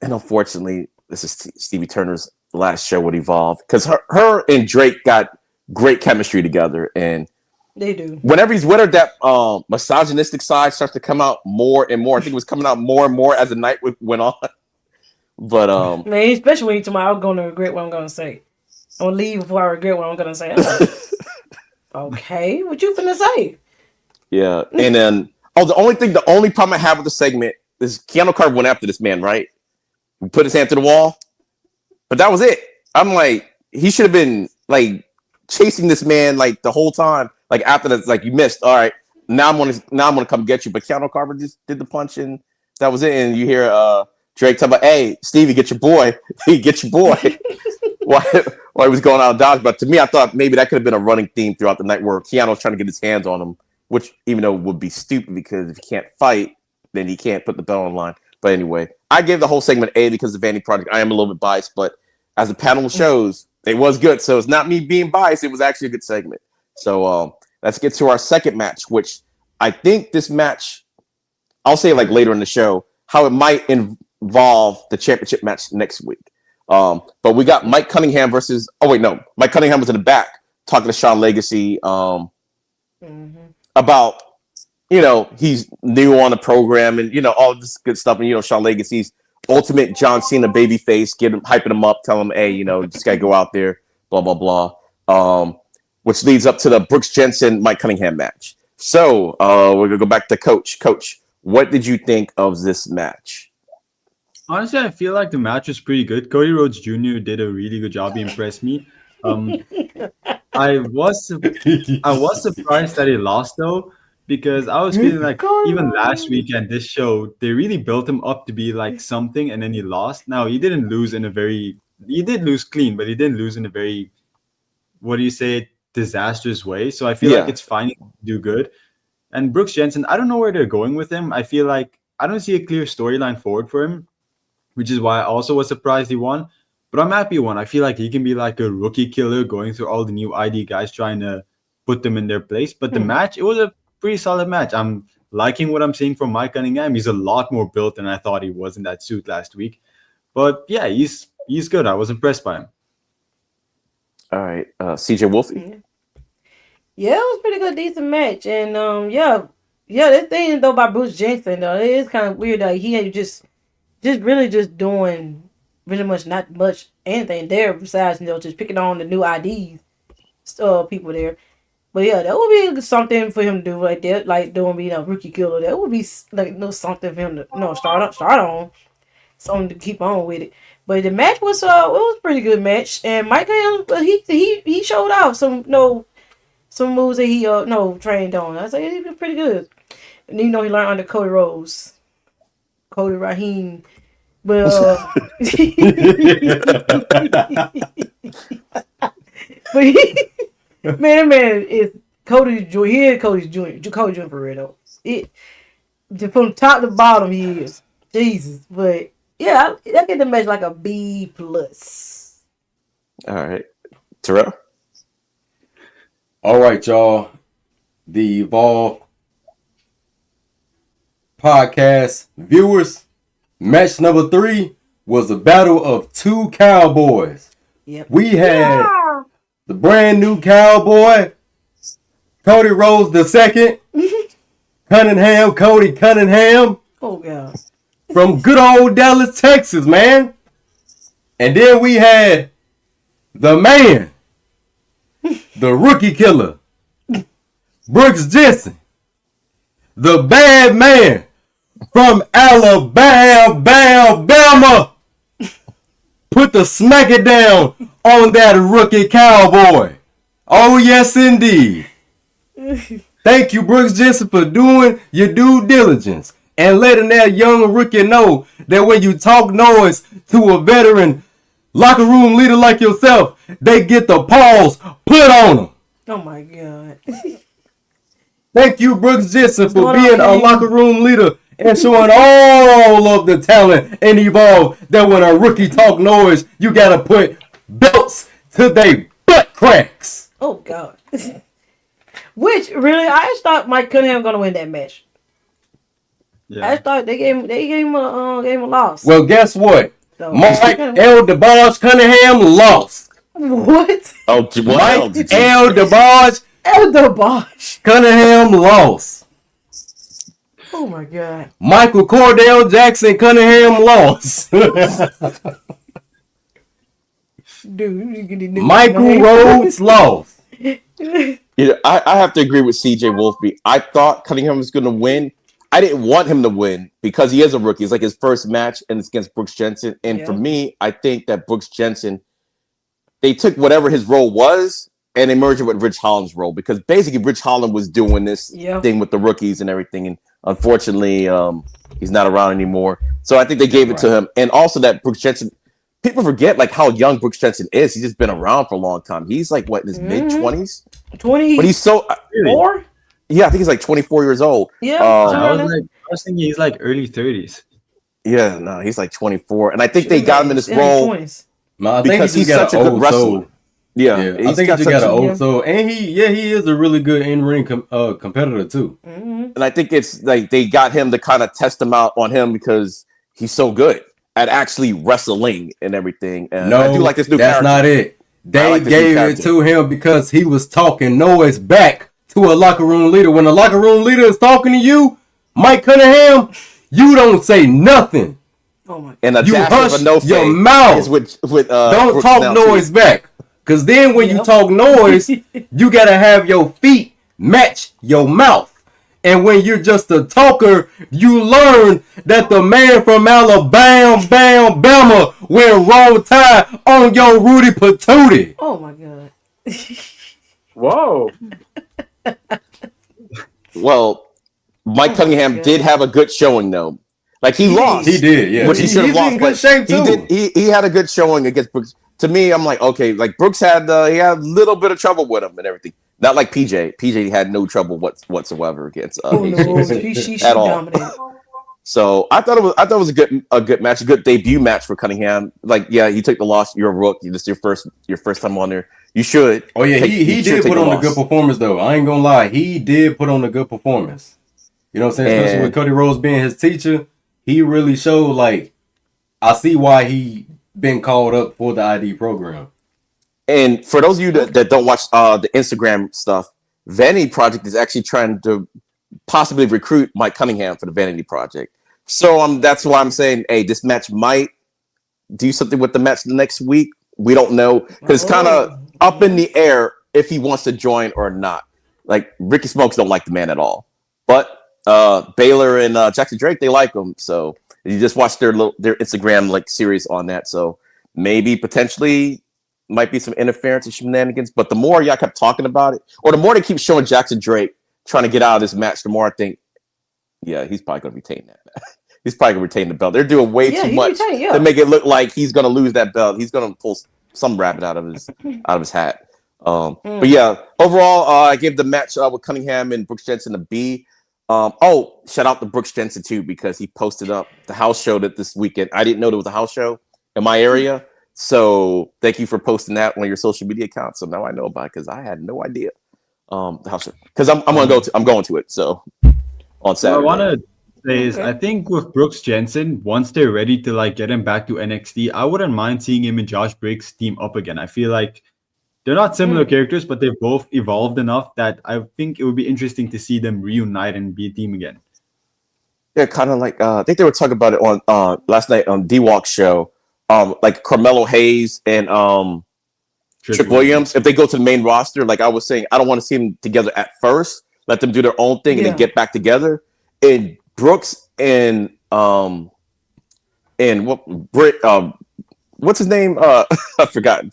and unfortunately, this is Stevie Turner's last show would Evolve, because her and Drake got great chemistry together, and They do. whenever he's with her, that misogynistic side starts to come out more and more. I think it was coming out more and more as the night went on. But Man, especially when you tell me I'm going to regret what I'm going to say. I'm going to leave before I regret what I'm going to say. I'm like, okay, what you finna say? yeah, and then the only problem I have with the segment is Keanu Carver went after this man, right? He put his hand to the wall, but that was it. I'm like, he should have been like chasing this man like the whole time. Like after that, like you missed. All right, now I'm gonna come get you. But Keanu Carver just did the punch and that was it. And you hear Drake talking about, hey, Stevie, get your boy. Get your boy. while he was going out of Dodge. But to me, I thought maybe that could have been a running theme throughout the night where Keanu's trying to get his hands on him, which even though would be stupid because if you can't fight, then he can't put the belt on line. But anyway, I gave the whole segment A because of the Vanity Project. I am a little bit biased, but as the panel shows, it was good. So it's not me being biased. It was actually a good segment. So let's get to our second match, which I think this match, I'll say like later in the show, how it might involve the championship match next week. But we got Mike Cunningham versus, Mike Cunningham was in the back talking to Sean Legacy about, he's new on the program and, all this good stuff. And, Sean Legacy's ultimate John Cena babyface, hyping him up, telling him, hey, you just got to go out there, blah, blah, blah. Which leads up to the Brooks Jensen, Mike Cunningham match. So we're going to go back to Coach. Coach, what did you think of this match? Honestly, I feel like the match was pretty good. Cody Rhodes Jr. did a really good job. He impressed me. I was surprised that he lost though, because I was feeling like even last weekend, this show, they really built him up to be like something, and then he lost. Now he did lose clean, but he didn't lose in a very, disastrous way. So I feel like it's fine to do good. And Brooks Jensen, I don't know where they're going with him. I feel like I don't see a clear storyline forward for him, which is why I also was surprised he won. But I'm happy he won. I feel like he can be like a rookie killer going through all the new ID guys trying to put them in their place. But the match, it was a pretty solid match. I'm liking what I'm seeing from Mike Cunningham. He's a lot more built than I thought he was in that suit last week. But yeah, he's good. I was impressed by him. All right. CJ Wolfie? Yeah, it was a pretty good, decent match. And that thing though by Bruce Jensen though, it is kind of weird that he had just really just doing really much not much anything there besides just picking on the new IDs people there. But yeah, that would be something for him to do right there, like doing being a rookie killer. That would be like something for him to start on, something to keep on with it. But the match was it was a pretty good match, and Mike he showed off some moves that he trained on. I say he was pretty good. And he learned under Cody Rhodes, Cody Rahim. But man is Cody Jr. He is Cody Jr. for real though. From top to bottom he is Jesus. But yeah, I get the match like a B+. All right, Terrell. All right, y'all. The Evolve podcast viewers, match number 3 was a battle of 2 cowboys. Yep. We had the brand new cowboy, Cody Rhodes II, Cody Cunningham. Oh God. From good old Dallas, Texas, man. And then we had the man, the rookie killer, Brooks Jensen, the bad man from Alabama. Put the smack it down on that rookie cowboy. Oh, yes, indeed. Thank you, Brooks Jensen, for doing your due diligence and letting that young rookie know that when you talk noise to a veteran locker room leader like yourself, they get the paws put on them. Oh, my God. Thank you, Brooks Jensen, for being a locker room leader and showing all of the talent and Evolve that when a rookie talk noise, you got to put belts to their butt cracks. Oh, God. Which, really, I just thought Mike Cunningham was going to win that match. Yeah. I just thought they gave him a loss. Well, guess what? So, Mike L. DeBarge Cunningham lost. What? Oh, Mike L. DeBarge Cunningham lost. Oh my God. Michael Cordell Jackson Cunningham lost. Dude, Michael Rhodes lost. I have to agree with CJ Wolfby. I thought Cunningham was going to win. I didn't want him to win because he is a rookie. It's like his first match and it's against Brooks Jensen. And for me, I think that Brooks Jensen, they took whatever his role was and they merged it with Rich Holland's role because basically Rich Holland was doing this thing with the rookies and everything. And Unfortunately, he's not around anymore. So I think they gave it to him. And also that Brooks Jensen, people forget like how young Brooks Jensen is. He's just been around for a long time. He's like what in his mid-20s? 20. But he's so Four? yeah, I think he's like 24 years old. Yeah. I was thinking he's like early 30s. Yeah, no, he's like 24. And I think they got him in this role 20s. No, I think because he's got such a good wrestler. soul. Yeah, I think he just got an old soul, and he is a really good in-ring competitor too. And I think it's like they got him to kind of test him out on him because he's so good at actually wrestling and everything. And No, I do like this new that's character. not it. They like this gave new it character. to him because he was talking noise back to a locker room leader. When a locker room leader is talking to you, Mike Cunningham, you don't say nothing. Oh my God. And a You dash hush of a no your fade mouth. is with Don't Brooks talk now, noise too. back. Because then when you talk noise, you got to have your feet match your mouth. And when you're just a talker, you learn that the man from Alabama wear roll tie on your Rudy Patootie. Oh my God. Whoa. Well, Mike Cunningham did have a good showing though. Like he lost. He did, yeah. Which he should have He's lost. in good but shape too. He had a good showing against Brooks. To me, I'm like, okay, like Brooks had he had a little bit of trouble with him and everything. Not like PJ. PJ had no trouble whatsoever against Oh no, she she at all. dominated. So I thought it was a good match, a good debut match for Cunningham. Like, yeah, he took the loss. You're a rookie. This is your first time on there. You should. Oh yeah, he did put on a loss. good performance though. I ain't gonna lie, he did put on a good performance. You know what I'm saying? Especially with Cody Rhodes being his teacher, he really showed like I see why he been called up for the ID program. And for those of you that don't watch the Instagram stuff, Vanity Project is actually trying to possibly recruit Mike Cunningham for the Vanity Project. So that's why I'm saying, hey, this match might do something with the match next week. We don't know because it's kind of up in the air if he wants to join or not. Like Ricky Smokes don't like the man at all, but Baylor and Jackson Drake, they like him. So you just watch their Instagram like series on that. So maybe potentially might be some interference and shenanigans. But the more y'all kept talking about it, or the more they keep showing Jackson Drake trying to get out of this match, the more I think, yeah, he's probably going to retain that. He's probably going to retain the belt. They're doing way too much to make it look like he's going to lose that belt. He's going to pull some rabbit out of his hat. But yeah, overall, I gave the match with Cunningham and Brooks Jensen a B. Shout out to Brooks Jensen too, because he posted up the house show that this weekend. I didn't know there was a house show in my area. So thank you for posting that on your social media account. So now I know about it because I had no idea. The house show. Because I'm going to it. So on Saturday. What I want to say is I think with Brooks Jensen, once they're ready to like get him back to NXT, I wouldn't mind seeing him and Josh Briggs team up again. I feel like they're not similar characters, but they've both evolved enough that I think it would be interesting to see them reunite and be a team again. Yeah, kind of like I think they were talking about it on last night on D-Walk's show. Like Carmelo Hayes and Trick Williams, if they go to the main roster, like I was saying, I don't want to see them together at first. Let them do their own thing and then get back together. And Brooks and what's his name? I forgot.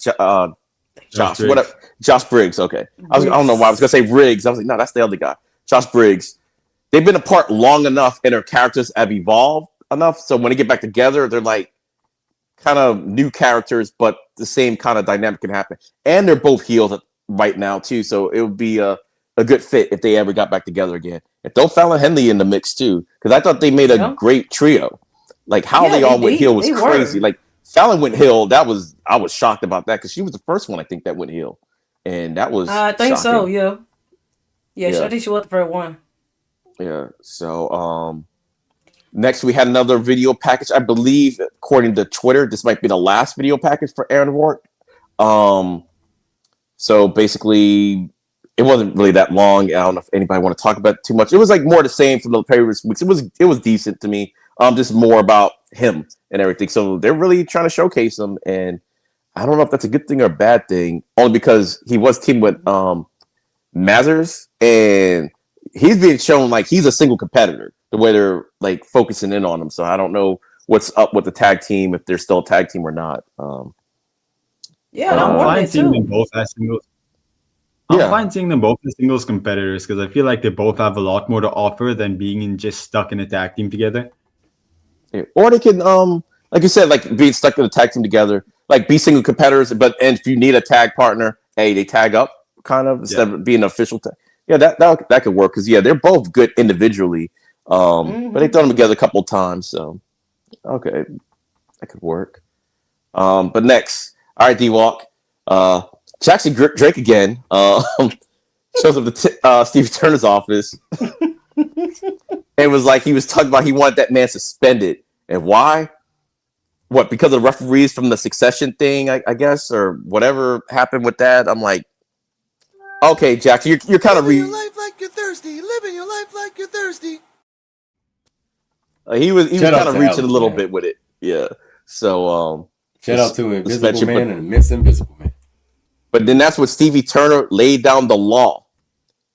Josh, whatever. Josh Briggs. Okay, I don't know why I was gonna say Riggs. I was like, no, that's the other guy, Josh Briggs. They've been apart long enough, and their characters have evolved enough. So when they get back together, they're like kind of new characters, but the same kind of dynamic can happen. And they're both healed right now too, so it would be a good fit if they ever got back together again. And throw Fallon Henley in the mix too, because I thought they made a great trio. Like how they all went heel was crazy. Like Fallon went heel. I was shocked about that because she was the first one I think that went heel, and that was I think shocking. so. Yeah. I think she was the first one. Yeah. So next we had another video package. I believe, according to Twitter, this might be the last video package for Aaron Rourke. So basically, it wasn't really that long. I don't know if anybody want to talk about it too much. It was like more the same from the previous weeks. It was decent to me. Just more about him and everything. So they're really trying to showcase him, and I don't know if that's a good thing or a bad thing. Only because he was teamed with Mazars, and he's being shown like he's a single competitor. The way they're like focusing in on him. So I don't know what's up with the tag team, if they're still a tag team or not. I'm fine seeing them both as singles. I'm fine seeing them both as singles competitors because I feel like they both have a lot more to offer than being just stuck in a tag team together. Yeah. Or they can, like you said, like being stuck in a tag team together, like be single competitors. But and if you need a tag partner, hey, they tag up kind of instead of being an official tag. Yeah, that could work because they're both good individually. But they've done them together a couple times, so okay, that could work. But next, all right, D-Walk. Jackson Drake again shows up to Stevie Turner's office and was like, he was talking about he wanted that man suspended. And why? What, because of the referees from the Succession thing, I guess, or whatever happened with that? I'm like, okay, Jackson, you're kind of Living your life like you're thirsty. Living your life like you're thirsty. He was Shout kind out of to reaching Alex, a little man. bit with it. Yeah. So Shout out to Invisible suspension, Man and Miss Invisible Man. But then that's what Stevie Turner laid down the law.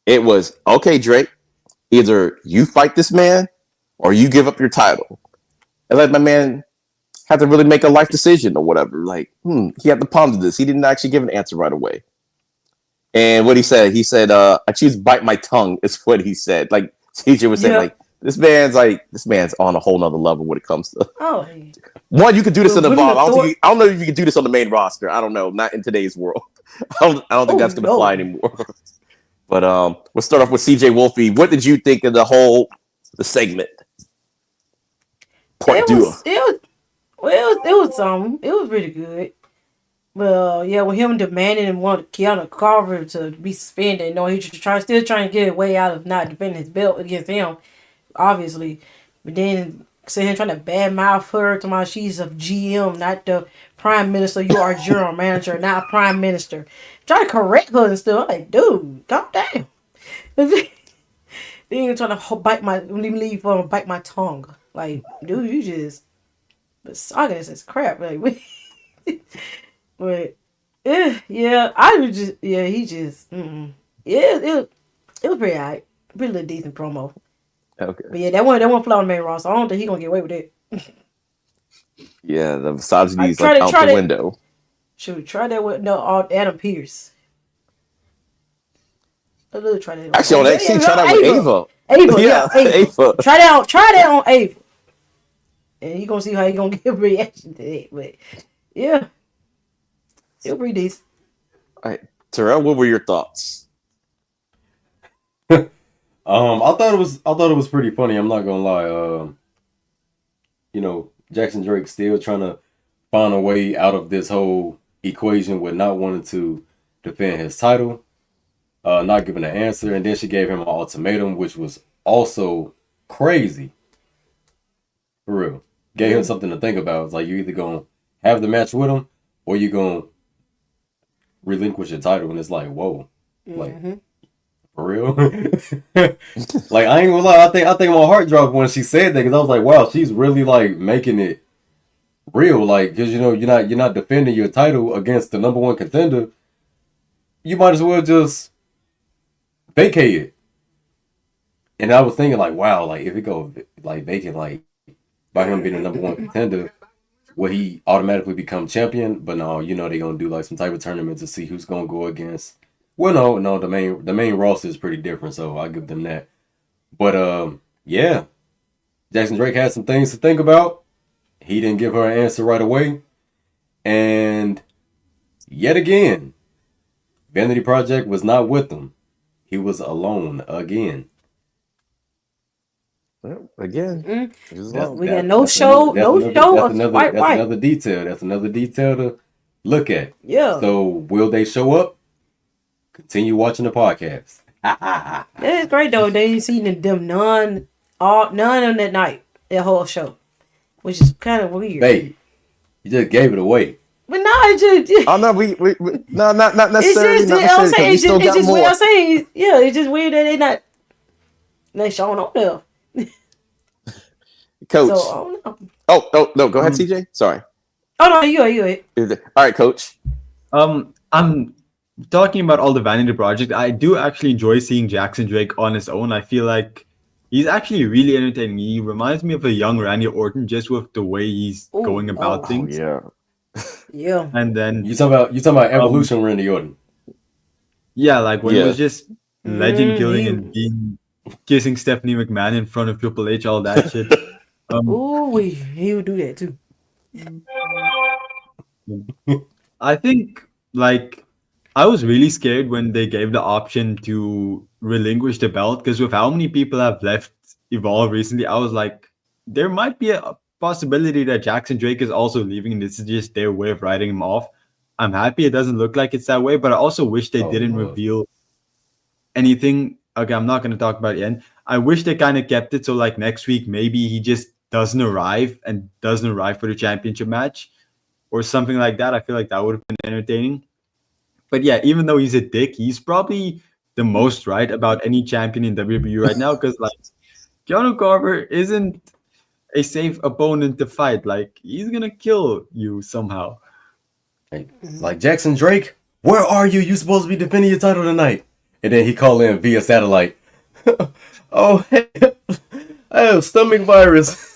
It was, okay, Drake, either you fight this man or you give up your title. And let my man have to really make a life decision or whatever. Like, he had to ponder this. He didn't actually give an answer right away. And what he said, I choose to bite my tongue, is what he said. Like CJ was saying, like, this man's on a whole nother level when it comes to one, you could do this in the Evolve. I don't know if you could do this on the main roster. I don't know, not in today's world. I don't think that's gonna fly anymore. But we'll start off with CJ Wolfie. What did you think of the segment? Part two. It was pretty good. Well, yeah, with him demanding and wanting Keanu Carver to be suspended, he's still trying to get a way out of not defending his belt against him, obviously. But then sitting here trying to badmouth her to my she's a GM, not the prime minister. You are a general manager, not prime minister. Trying to correct her and stuff. I'm like, dude, calm down. Then you're trying to bite my tongue. Like, dude, you just this is crap. Like, but yeah, I was just he just it was pretty alright, pretty little decent promo. Okay. But yeah, that one fly on the main roster. I don't think he's gonna get away with it. Yeah, the misogyny is like out the window. Should we try that with Adam Pearce? Let's try that. Actually, on NXT, try that with Ava. Yeah, Ava. Try that on Ava. And you're gonna see how you're gonna get a reaction to that. But yeah. It'll be decent. All right. Terrell, what were your thoughts? I thought it was pretty funny. I'm not gonna lie. Jackson Drake still trying to find a way out of this whole equation with not wanting to defend his title, not giving an answer, and then she gave him an ultimatum, which was also crazy. For real, gave him something to think about. It's like, you either gonna have the match with him or you gonna relinquish your title. And it's like, whoa, like, for real. Like, I ain't gonna lie, I think my heart dropped when she said that, because I was like, wow, she's really like making it real. Like, because you're not defending your title against the number one contender. You might as well just vacate it. And I was thinking, like, wow, like, if it goes like vacant, like, by him being the number one contender, will he automatically become champion? But no, they're gonna do like some type of tournament to see who's gonna go against. Well, no, the main roster is pretty different, so I'll give them that. But yeah, Jackson Drake had some things to think about. He didn't give her an answer right away, and yet again, Vanity Project was not with them. He was alone again. Well, again, we got no show. That's another detail. That's another detail to look at. Yeah. So will they show up? Continue watching the podcast. It's great though. They ain't seen them none on that night. That whole show, which is kind of weird. Babe, you just gave it away. But no, it's just. Oh no, we no, not necessarily. It's just weird. I'm saying, yeah, it's just weird that they showing up there. Coach. So, I don't know. Oh no, go ahead, CJ. Sorry. Oh no, you. All right, Coach. I'm talking about all the Vanity Project. I do actually enjoy seeing Jackson Drake on his own. I feel like he's actually really entertaining. He reminds me of a young Randy Orton, just with the way he's going about things. Yeah. Yeah. And then you talking about Evolution Randy Orton. Yeah, like when it Yeah. was just legend killing and Mm, being kissing Stephanie McMahon in front of Triple H, all that shit. ooh, he would do that too. I think like I was really scared when they gave the option to relinquish the belt because with how many people have left Evolve recently, I was like, there might be a possibility that Jackson Drake is also leaving, and this is just their way of writing him off. I'm happy it doesn't look like it's that way, but I also wish they Oh didn't Lord. reveal anything. Okay, I'm not going to talk about it yet. I wish they kind of kept it so like next week maybe he just doesn't arrive for the championship match or something like that. I feel like that would have been entertaining. But yeah, even though he's a dick, he's probably the most right about any champion in WWE right now because like Keanu Carver isn't a safe opponent to fight. Like he's gonna kill you somehow. Like Jackson Drake, where are you? You supposed to be defending your title tonight. And then he called in via satellite. Oh, hey, I have stomach virus.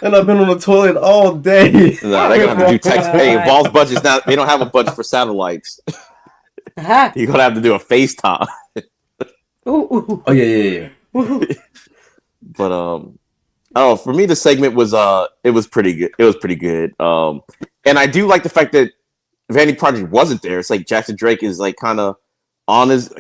And I've been on the toilet all day. No, they're gonna have to do text. Hey, Evolve's budget's not. They don't have a budget for satellites. Aha. You're gonna have to do a FaceTime. Ooh. Oh yeah. But oh, for me the segment was it was pretty good. It was pretty good. And I do like the fact that Vanity Project wasn't there. It's like Jackson Drake is like kind of on his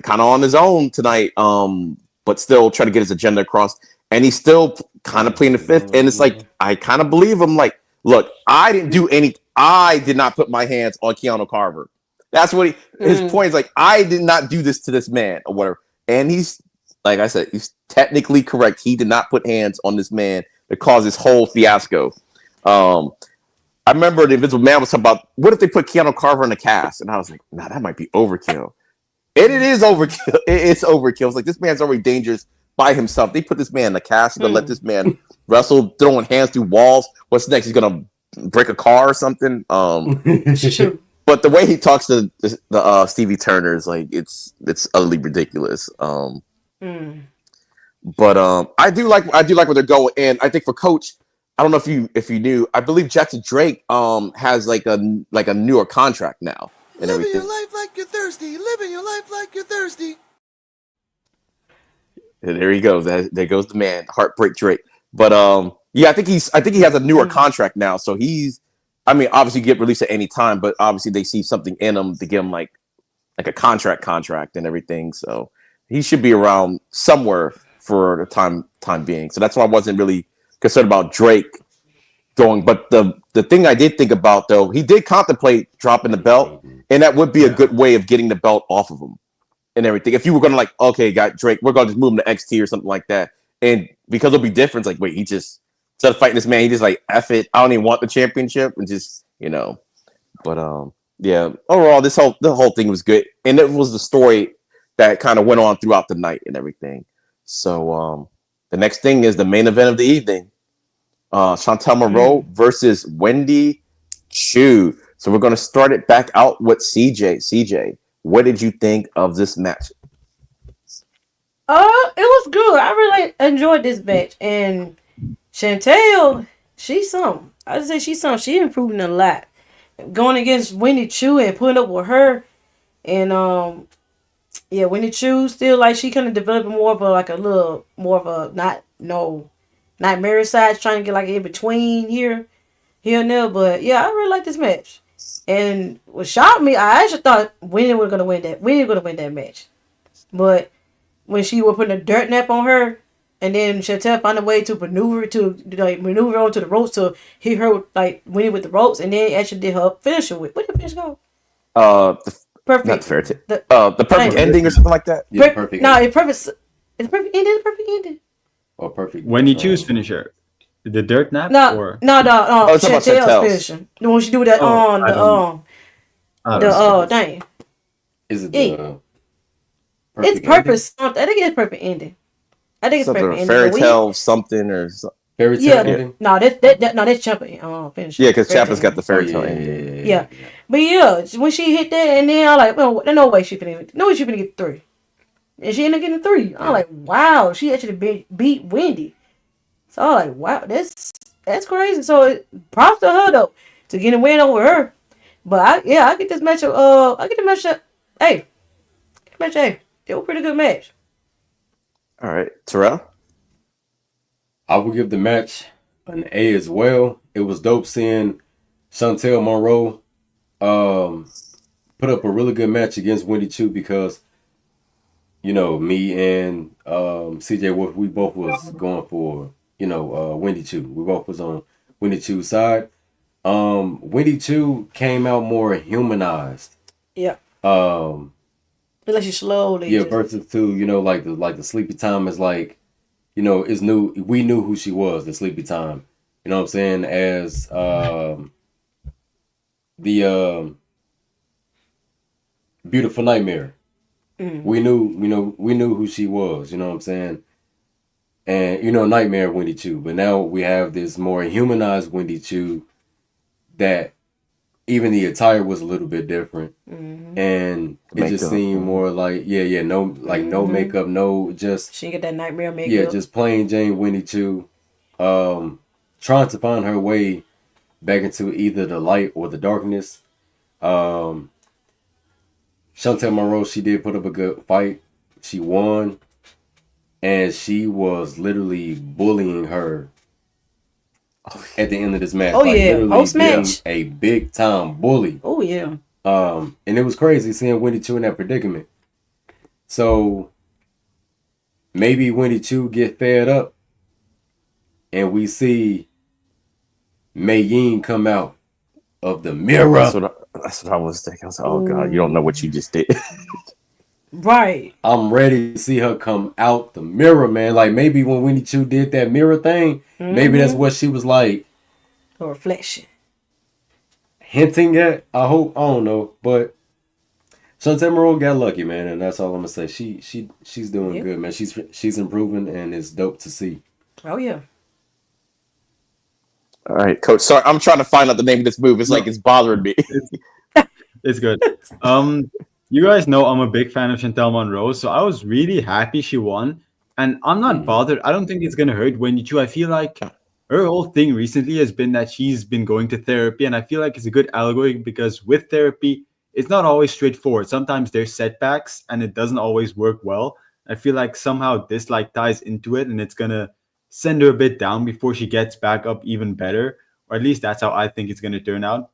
own tonight. But still trying to get his agenda across. And he's still kind of playing the fifth. And it's like I kind of believe him. Like, look, I did not put my hands on Keanu Carver. That's what his point is. Like, I did not do this to this man or whatever. And he's, like I said, he's technically correct. He did not put hands on this man that caused this whole fiasco. I remember the Invisible Man was talking about, what if they put Keanu Carver in the cast? And I was like, nah, that might be overkill. And it is overkill. It's overkill. It's like, this man's already dangerous by himself. They put this man in the cast and let this man wrestle, throwing hands through walls. What's next? He's going to break a car or something? But the way he talks to the Stevie Turner is like, it's utterly ridiculous. But I do like where they're going. And I think for Coach, I don't know if you knew, I believe Jackson Drake has like a newer contract now and everything. Living your life like you're thirsty. Living your life like you're thirsty. And there he goes. There goes the man, Heartbreak Drake. But yeah, I think he has a newer contract now. So obviously get released at any time, but obviously they see something in him to give him like a contract and everything. So he should be around somewhere for the time being. So that's why I wasn't really concerned about Drake going. But the thing I did think about though, he did contemplate dropping the belt, and that would be a good way of getting the belt off of him and everything. If you were gonna like, okay, got Drake, we're gonna just move him to XT or something like that. And because it'll be different, it's like, wait, he just instead of fighting this man, he just like F it. I don't even want the championship and just, But yeah, overall the whole thing was good. And it was the story that kind of went on throughout the night and everything. So the next thing is the main event of the evening. Chantel Monroe versus Wendy Chu. So we're gonna start it back out with CJ. CJ, what did you think of this match? It was good. I really enjoyed this match. And Chantel, she's something. I just say she's something. She improving a lot. Going against Wendy Chu and putting up with her. And Wendy Chu still like she kind of developing more of a not mirror sides, trying to get like in between here and there. But yeah, I really like this match. And what shocked me, I actually thought Wendy was gonna win that. Wendy was gonna win that match. But when she was putting a dirt nap on her, and then Chantel found a way to maneuver onto the ropes to hit her winning with the ropes, and then actually did her finisher with what did the finish go? Perfect. Not fair to the perfect ending or something like that. Yeah, perfect. No, it's perfect. It's perfect ending. It's perfect ending. Or perfect. When you choose finisher, the dirt nap No. or Oh, it's about Chantel's Chantel's. finisher. The one she do that dang. Is it Yeah. perfect It's perfect. I think it's perfect ending. I think it's Something perfect ending. fairy But tale something or something. Fairy tale Yeah. ending? No, that's Champa finisher. Yeah, because Fairy Chapa's tale. got the fairy tale ending. Yeah. But yeah, when she hit that, and then I'm like, well, there's no way she finna get 3. And she ended up getting 3. I'm like, wow, she actually beat Wendy. So I'm like, wow, that's crazy. So props to her though to get a win over her. But I get this matchup. Hey, match A. It was a pretty good match. All right, Terrell. I will give the match an A as well. It was dope seeing Chantel Monroe put up a really good match against Wendy Chu because, you know, me and CJ Wolf, we both was going for, Wendy Chu. We both was on Wendy Chu's side. Wendy Chu came out more humanized. Yeah. Like she slowly. Yeah, versus to, like the Sleepy Time is like, is new. We knew who she was, the Sleepy Time. You know what I'm saying? As the Beautiful Nightmare. We knew who she was, you know what I'm saying? And Nightmare Wendy Chu. But now we have this more humanized Wendy Chu that even the attire was a little bit different. And it just seemed more like no makeup, no just she didn't get that nightmare makeup. Yeah, just plain Jane Wendy Chu. Trying to find her way back into either the light or the darkness. Chantel Monroe, she did put up a good fight. She won. And she was literally bullying her at the end of this match. Oh, yeah. Post-match. A big time bully. Oh, yeah. And it was crazy seeing Wendy Chu in that predicament. So maybe Wendy Chu get fed up and we see Mei Yin come out of the mirror. That's what I was thinking. I was like, oh God, you don't know what you just did. Right. I'm ready to see her come out the mirror, man. Like maybe when Wendy Chu did that mirror thing, maybe that's what she was like. A reflection. Hinting at, I hope, I don't know. But Chantel Monroe got lucky, man, and that's all I'm gonna say. She's doing good, man. She's improving and it's dope to see. Oh yeah. All right, Coach. Sorry, I'm trying to find out the name of this move. It's like it's bothering me. It's good. You guys know I'm a big fan of Chantel Monroe, so I was really happy she won. And I'm not bothered. I don't think it's gonna hurt Wendy Chu. I feel like her whole thing recently has been that she's been going to therapy, and I feel like it's a good allegory because with therapy, it's not always straightforward. Sometimes there's setbacks, and it doesn't always work well. I feel like somehow this ties into it, and it's gonna send her a bit down before she gets back up even better, or at least that's how I think it's gonna turn out.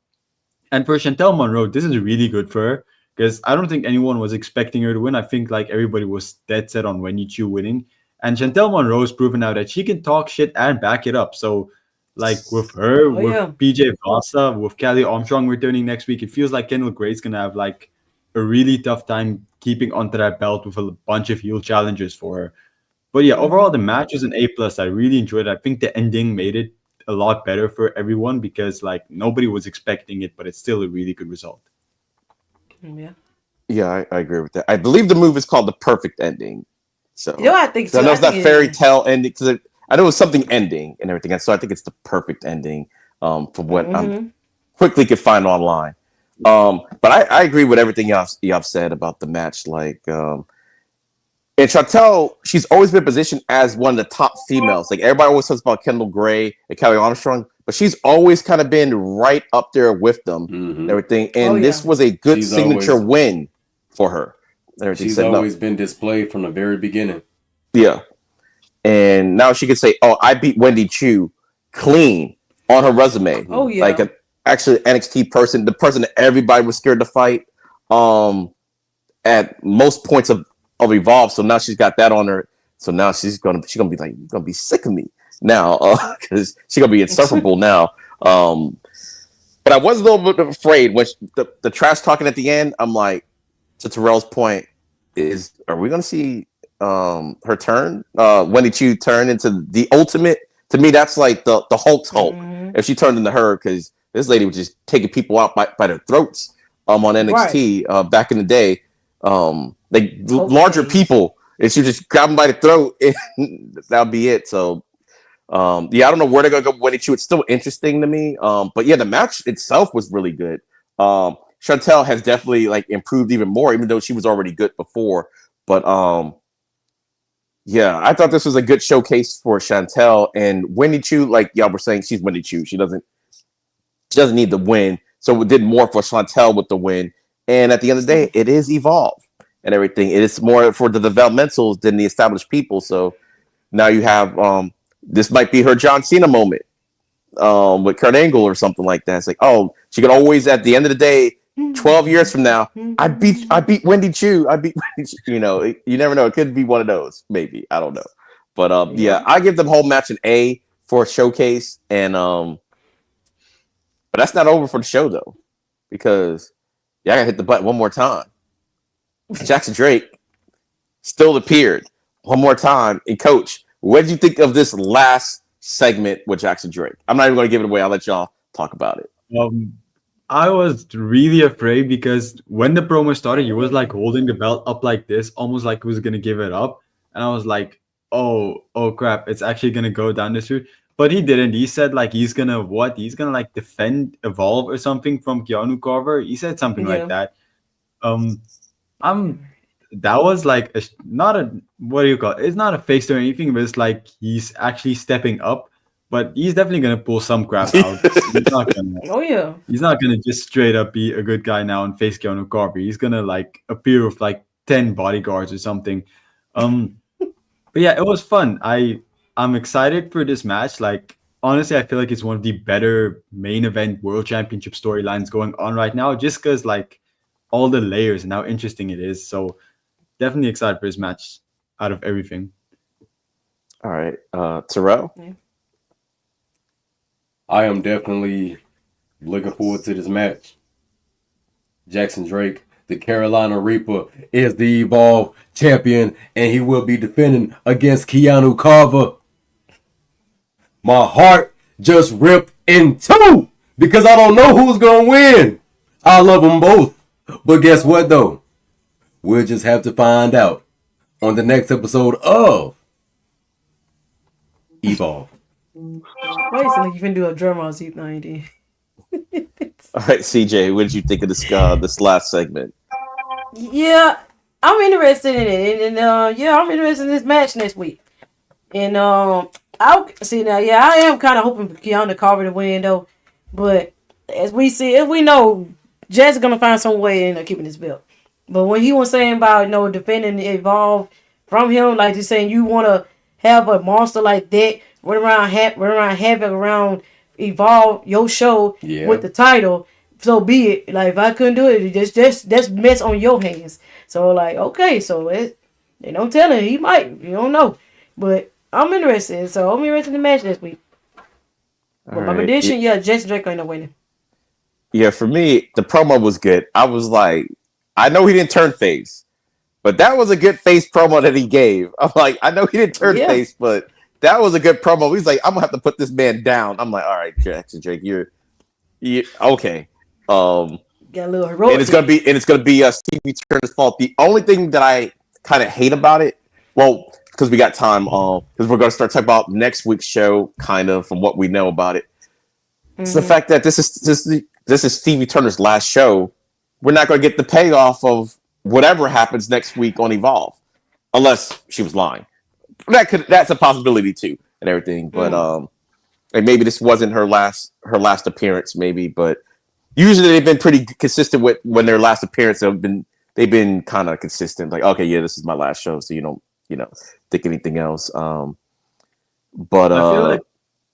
And for Chantel Monroe, this is really good for her because I don't think anyone was expecting her to win. I think like everybody was dead set on Wendy Chu winning. And Chantel Monroe has proven now that she can talk shit and back it up. So, like with her, PJ Vasa, with Kelly Armstrong returning next week, it feels like Kendall Gray's gonna have like a really tough time keeping onto that belt with a bunch of heel challenges for her. But yeah, overall the match was an A+. I really enjoyed it. I think the ending made it a lot better for everyone because like nobody was expecting it, but it's still a really good result. Yeah, I agree with that. I believe the move is called the perfect ending. So I think so. I know it's not fairy tale ending because I know it's something ending and everything. And so I think it's the perfect ending from what I quickly could find online. But I agree with everything y'all said about the match. Like, and Chantel, she's always been positioned as one of the top females. Like everybody always talks about Kendall Gray and Kelly Armstrong, but she's always kind of been right up there with them and everything. And this was a good signature win for her. She's always been displayed from the very beginning. Yeah. And now she could say, oh, I beat Wendy Chu clean on her resume. Oh, yeah. Like actually NXT person, the person that everybody was scared to fight at most points of Evolve. So now she's got that on her. So now she's gonna be like, you're gonna be sick of me now because she's gonna be insufferable now. But I was a little bit afraid when the trash talking at the end. I'm like, to Terrell's point, are we going to see her turn? Wendy Chu turn into the ultimate? To me, that's like the Hulk's Hulk. If she turned into her, because this lady was just taking people out by their throats on NXT back in the day. Like larger people, and she just grab them by the throat, and that'll be it. So, I don't know where they're going to go with Wendy Chu. It's still interesting to me. But yeah, the match itself was really good. Chantel has definitely like improved even more, even though she was already good before. But I thought this was a good showcase for Chantel and Wendy Chu. Like y'all were saying, she's Wendy Chu. She doesn't need the win, so we did more for Chantel with the win. And at the end of the day, it is Evolve, and everything. It is more for the developmentals than the established people. So now you have this might be her John Cena moment with Kurt Angle or something like that. It's like, oh, she could always at the end of the day, 12 years from now, I beat Wendy Chu. You know, you never know. It could be one of those, maybe. I don't know. But yeah, I give the whole match an A for a showcase, and but that's not over for the show though, because I gotta hit the button one more time. Jackson Drake still appeared one more time. And Coach, what did you think of this last segment with Jackson Drake? I'm not even going to give it away. I'll let y'all talk about it. I was really afraid because when the promo started, he was like holding the belt up like this, almost like he was going to give it up. And I was like, oh crap, it's actually going to go down this route. But he didn't. He said like he's going to like defend Evolve or something from Keanu Carver. He said something like that. That was like not a, what do you call it? It's not a face or anything, but it's like he's actually stepping up. But he's definitely gonna pull some crap out. He's not gonna just straight up be a good guy now and face Keanu Carver. He's gonna like appear with like 10 bodyguards or something. But yeah, it was fun. I'm excited for this match. Like honestly, I feel like it's one of the better main event world championship storylines going on right now, just because like all the layers and how interesting it is. So definitely excited for this match out of everything. All right. Terrell? Yeah. I am definitely looking forward to this match. Jackson Drake, the Carolina Reaper, is the Evolve champion, and he will be defending against Keanu Carver. My heart just ripped in two because I don't know who's going to win. I love them both. But guess what, though? We'll just have to find out on the next episode of Evolve. Wait, so like you can do a drum on Z90. All right, CJ, what did you think of this last segment? Yeah, I'm interested in it, and I'm interested in this match next week. And I'll see now. Yeah, I am kind of hoping for Keanu Carver to win though, but as we know, Jazz is gonna find some way in keeping his belt. But when he was saying about defending the Evolve from him, like he's saying you want to have a monster like that run around havoc around Evolve your show with the title, so be it. Like if I couldn't do it, that's mess on your hands. So like okay, so they don't tell him he might, you don't know, but I'm interested. So I'm interested in the match this week. But my prediction, Jackson Drake ain't no winning. Yeah, for me, the promo was good. I was like, I know he didn't turn face, but that was a good face promo that he gave. I'm like, I know he didn't turn face, but that was a good promo. He's like, I'm gonna have to put this man down. I'm like, all right, Jackson Drake, you're okay. Got a little heroic. And it's gonna be Stevie Turner's fault. The only thing that I kind of hate about it, well, because we got time, because we're gonna start talking about next week's show, kind of from what we know about it. Mm-hmm. It's the fact that this is Stevie Turner's last show. We're not gonna get the payoff of whatever happens next week on Evolve, unless she was lying. That's a possibility too, and everything. But and maybe this wasn't her last appearance, maybe. But usually they've been pretty consistent with when their last appearance they've been kind of consistent. Like, okay, yeah, this is my last show, so you don't think anything else. But I feel like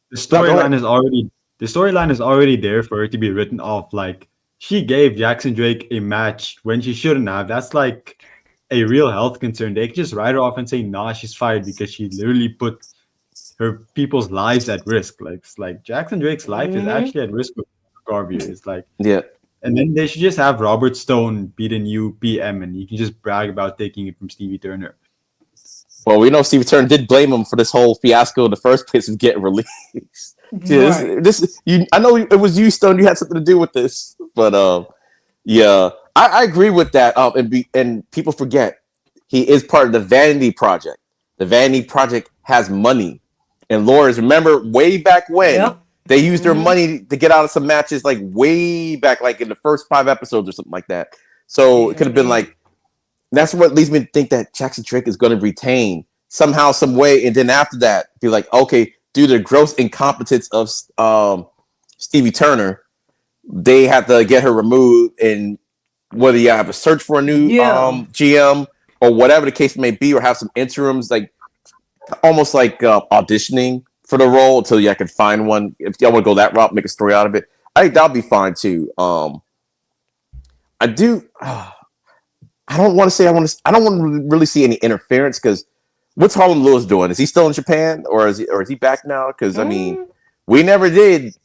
the storyline is already there for her to be written off. Like she gave Jackson Drake a match when she shouldn't have. That's like a real health concern. They can just write her off and say, nah, she's fired because she literally put her people's lives at risk. Like Jackson Drake's life is actually at risk with Garvey. It's like, and then they should just have Robert Stone be the new PM and you can just brag about taking it from Stevie Turner. Well, we know Stevie Turner did blame him for this whole fiasco in the first place of getting released. I know it was you, Stone. You had something to do with this, but I agree with that. And people forget he is part of the Vanity Project. The Vanity Project has money, and Lawyers. Remember way back when they used their money to get out of some matches, like way back, like in the first 5 episodes or something like that. So it could have been like. That's what leads me to think that Jackson Drake is going to retain somehow, some way, and then after that, be like, okay, due to the gross incompetence of Stevie Turner, they have to get her removed, and whether you have a search for a new GM or whatever the case may be, or have some interims, like almost like auditioning for the role until you can find one. If y'all want to go that route, make a story out of it, I think that'll be fine too. I do. I don't want to say I don't want to really see any interference because what's Harlem Lewis doing? Is he still in Japan or is he back now? Because I mean, we never did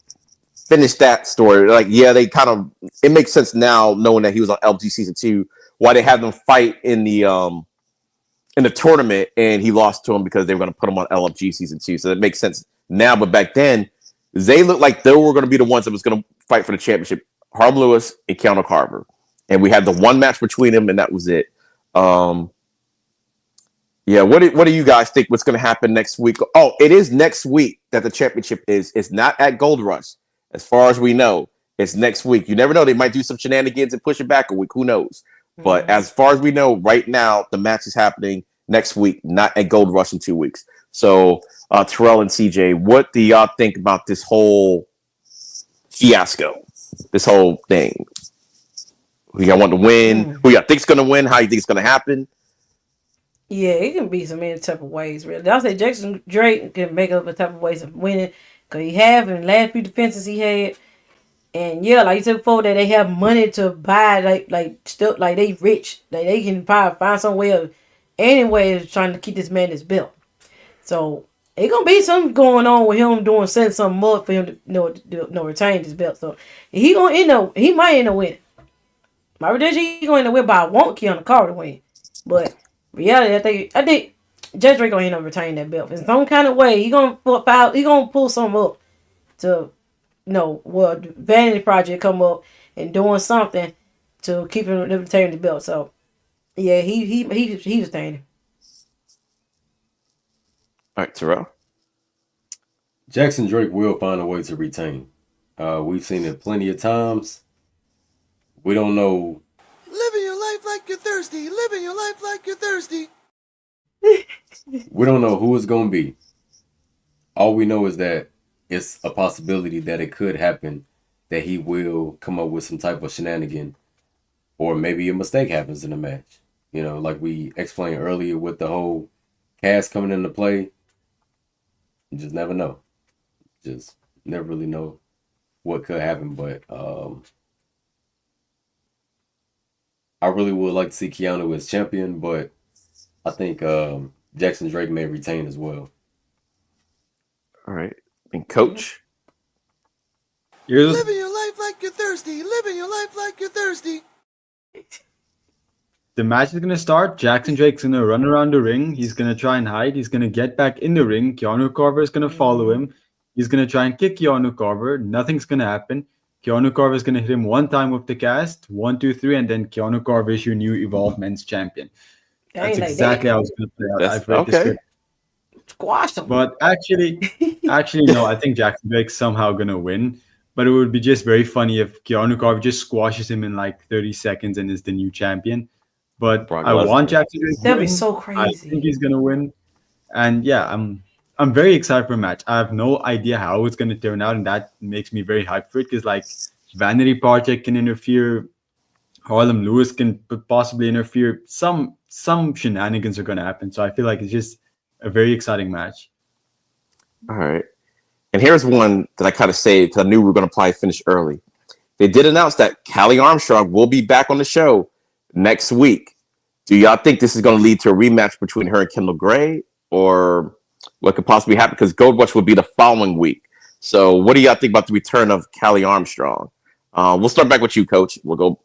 finish that story. Like, yeah, they kind of it makes sense now knowing that he was on LG season 2. Why they had them fight in the tournament and he lost to him because they were going to put him on LFG season 2. So it makes sense now. But back then, they looked like they were going to be the ones that was going to fight for the championship. Harlem Lewis and Keanu Carver. And we had the one match between them, and that was it. Yeah, what do you guys think? What's going to happen next week? Oh, it is next week that the championship is. It's not at Gold Rush, as far as we know. It's next week. You never know; they might do some shenanigans and push it back a week. Who knows? But as far as we know, right now the match is happening next week, not at Gold Rush in 2 weeks. So, Terrell and CJ, what do y'all think about this whole fiasco? This whole thing? Who y'all want to win? Who y'all think's gonna win? How you think it's gonna happen? Yeah, it can be some many type of ways. Really, I'll say Jackson Drake can make up a type of ways of winning because he have in the last few defenses he had, and yeah, like you said before, that they have money to buy, like still like they rich, like they can probably find some way of anyway of trying to keep this man his belt. So it gonna be something going on with him doing setting something up for him to retain his belt. So he might end up winning. My prediction, he going to win, but I want Keanu Carter to win. But reality, I think Judge Drake gonna end up retaining that belt in some kind of way. He gonna pull something up to, Vanity Project come up and doing something to keep him retaining the belt. So yeah, he retaining. All right, Terrell. Jackson Drake will find a way to retain. We've seen it plenty of times. We don't know. Living your life like you're thirsty. Living your life like you're thirsty. We don't know who it's going to be. All we know is that it's a possibility that it could happen, that he will come up with some type of shenanigan, or maybe a mistake happens in the match. Like we explained earlier with the whole cast coming into play. You just never know. Just never really know what could happen, but I really would like to see Keanu as champion, but I think Jackson Drake may retain as well. All right. And Coach? Living your life like you're thirsty. Living your life like you're thirsty. The match is going to start. Jackson Drake's going to run around the ring. He's going to try and hide. He's going to get back in the ring. Keanu Carver is going to follow him. He's going to try and kick Keanu Carver. Nothing's going to happen. Keanu Carver is going to hit him one time with the cast. 1, 2, 3. And then Keanu Carver is your new Evolve Men's Champion. That's exactly how it's going to play out. I've read the script. Squash him. But actually, no, I think Jackson Drake's somehow going to win. But it would be just very funny if Keanu Carver just squashes him in like 30 seconds and is the new champion. But I want Jackson Drake to win. That'd be so crazy. I think he's going to win. And yeah, I'm very excited for a match. I have no idea how it's going to turn out, and that makes me very hyped for it because like Vanity Project can interfere. Harlem Lewis can possibly interfere. Some shenanigans are going to happen. So I feel like it's just a very exciting match. All right. And here's one that I kind of saved because I knew we were going to probably finish early. They did announce that Callie Armstrong will be back on the show next week. Do y'all think this is going to lead to a rematch between her and Kendall Gray, or what could possibly happen? Because Gold Rush will be the following week. So what do y'all think about the return of Callie Armstrong? We'll start back with you, Coach. We'll go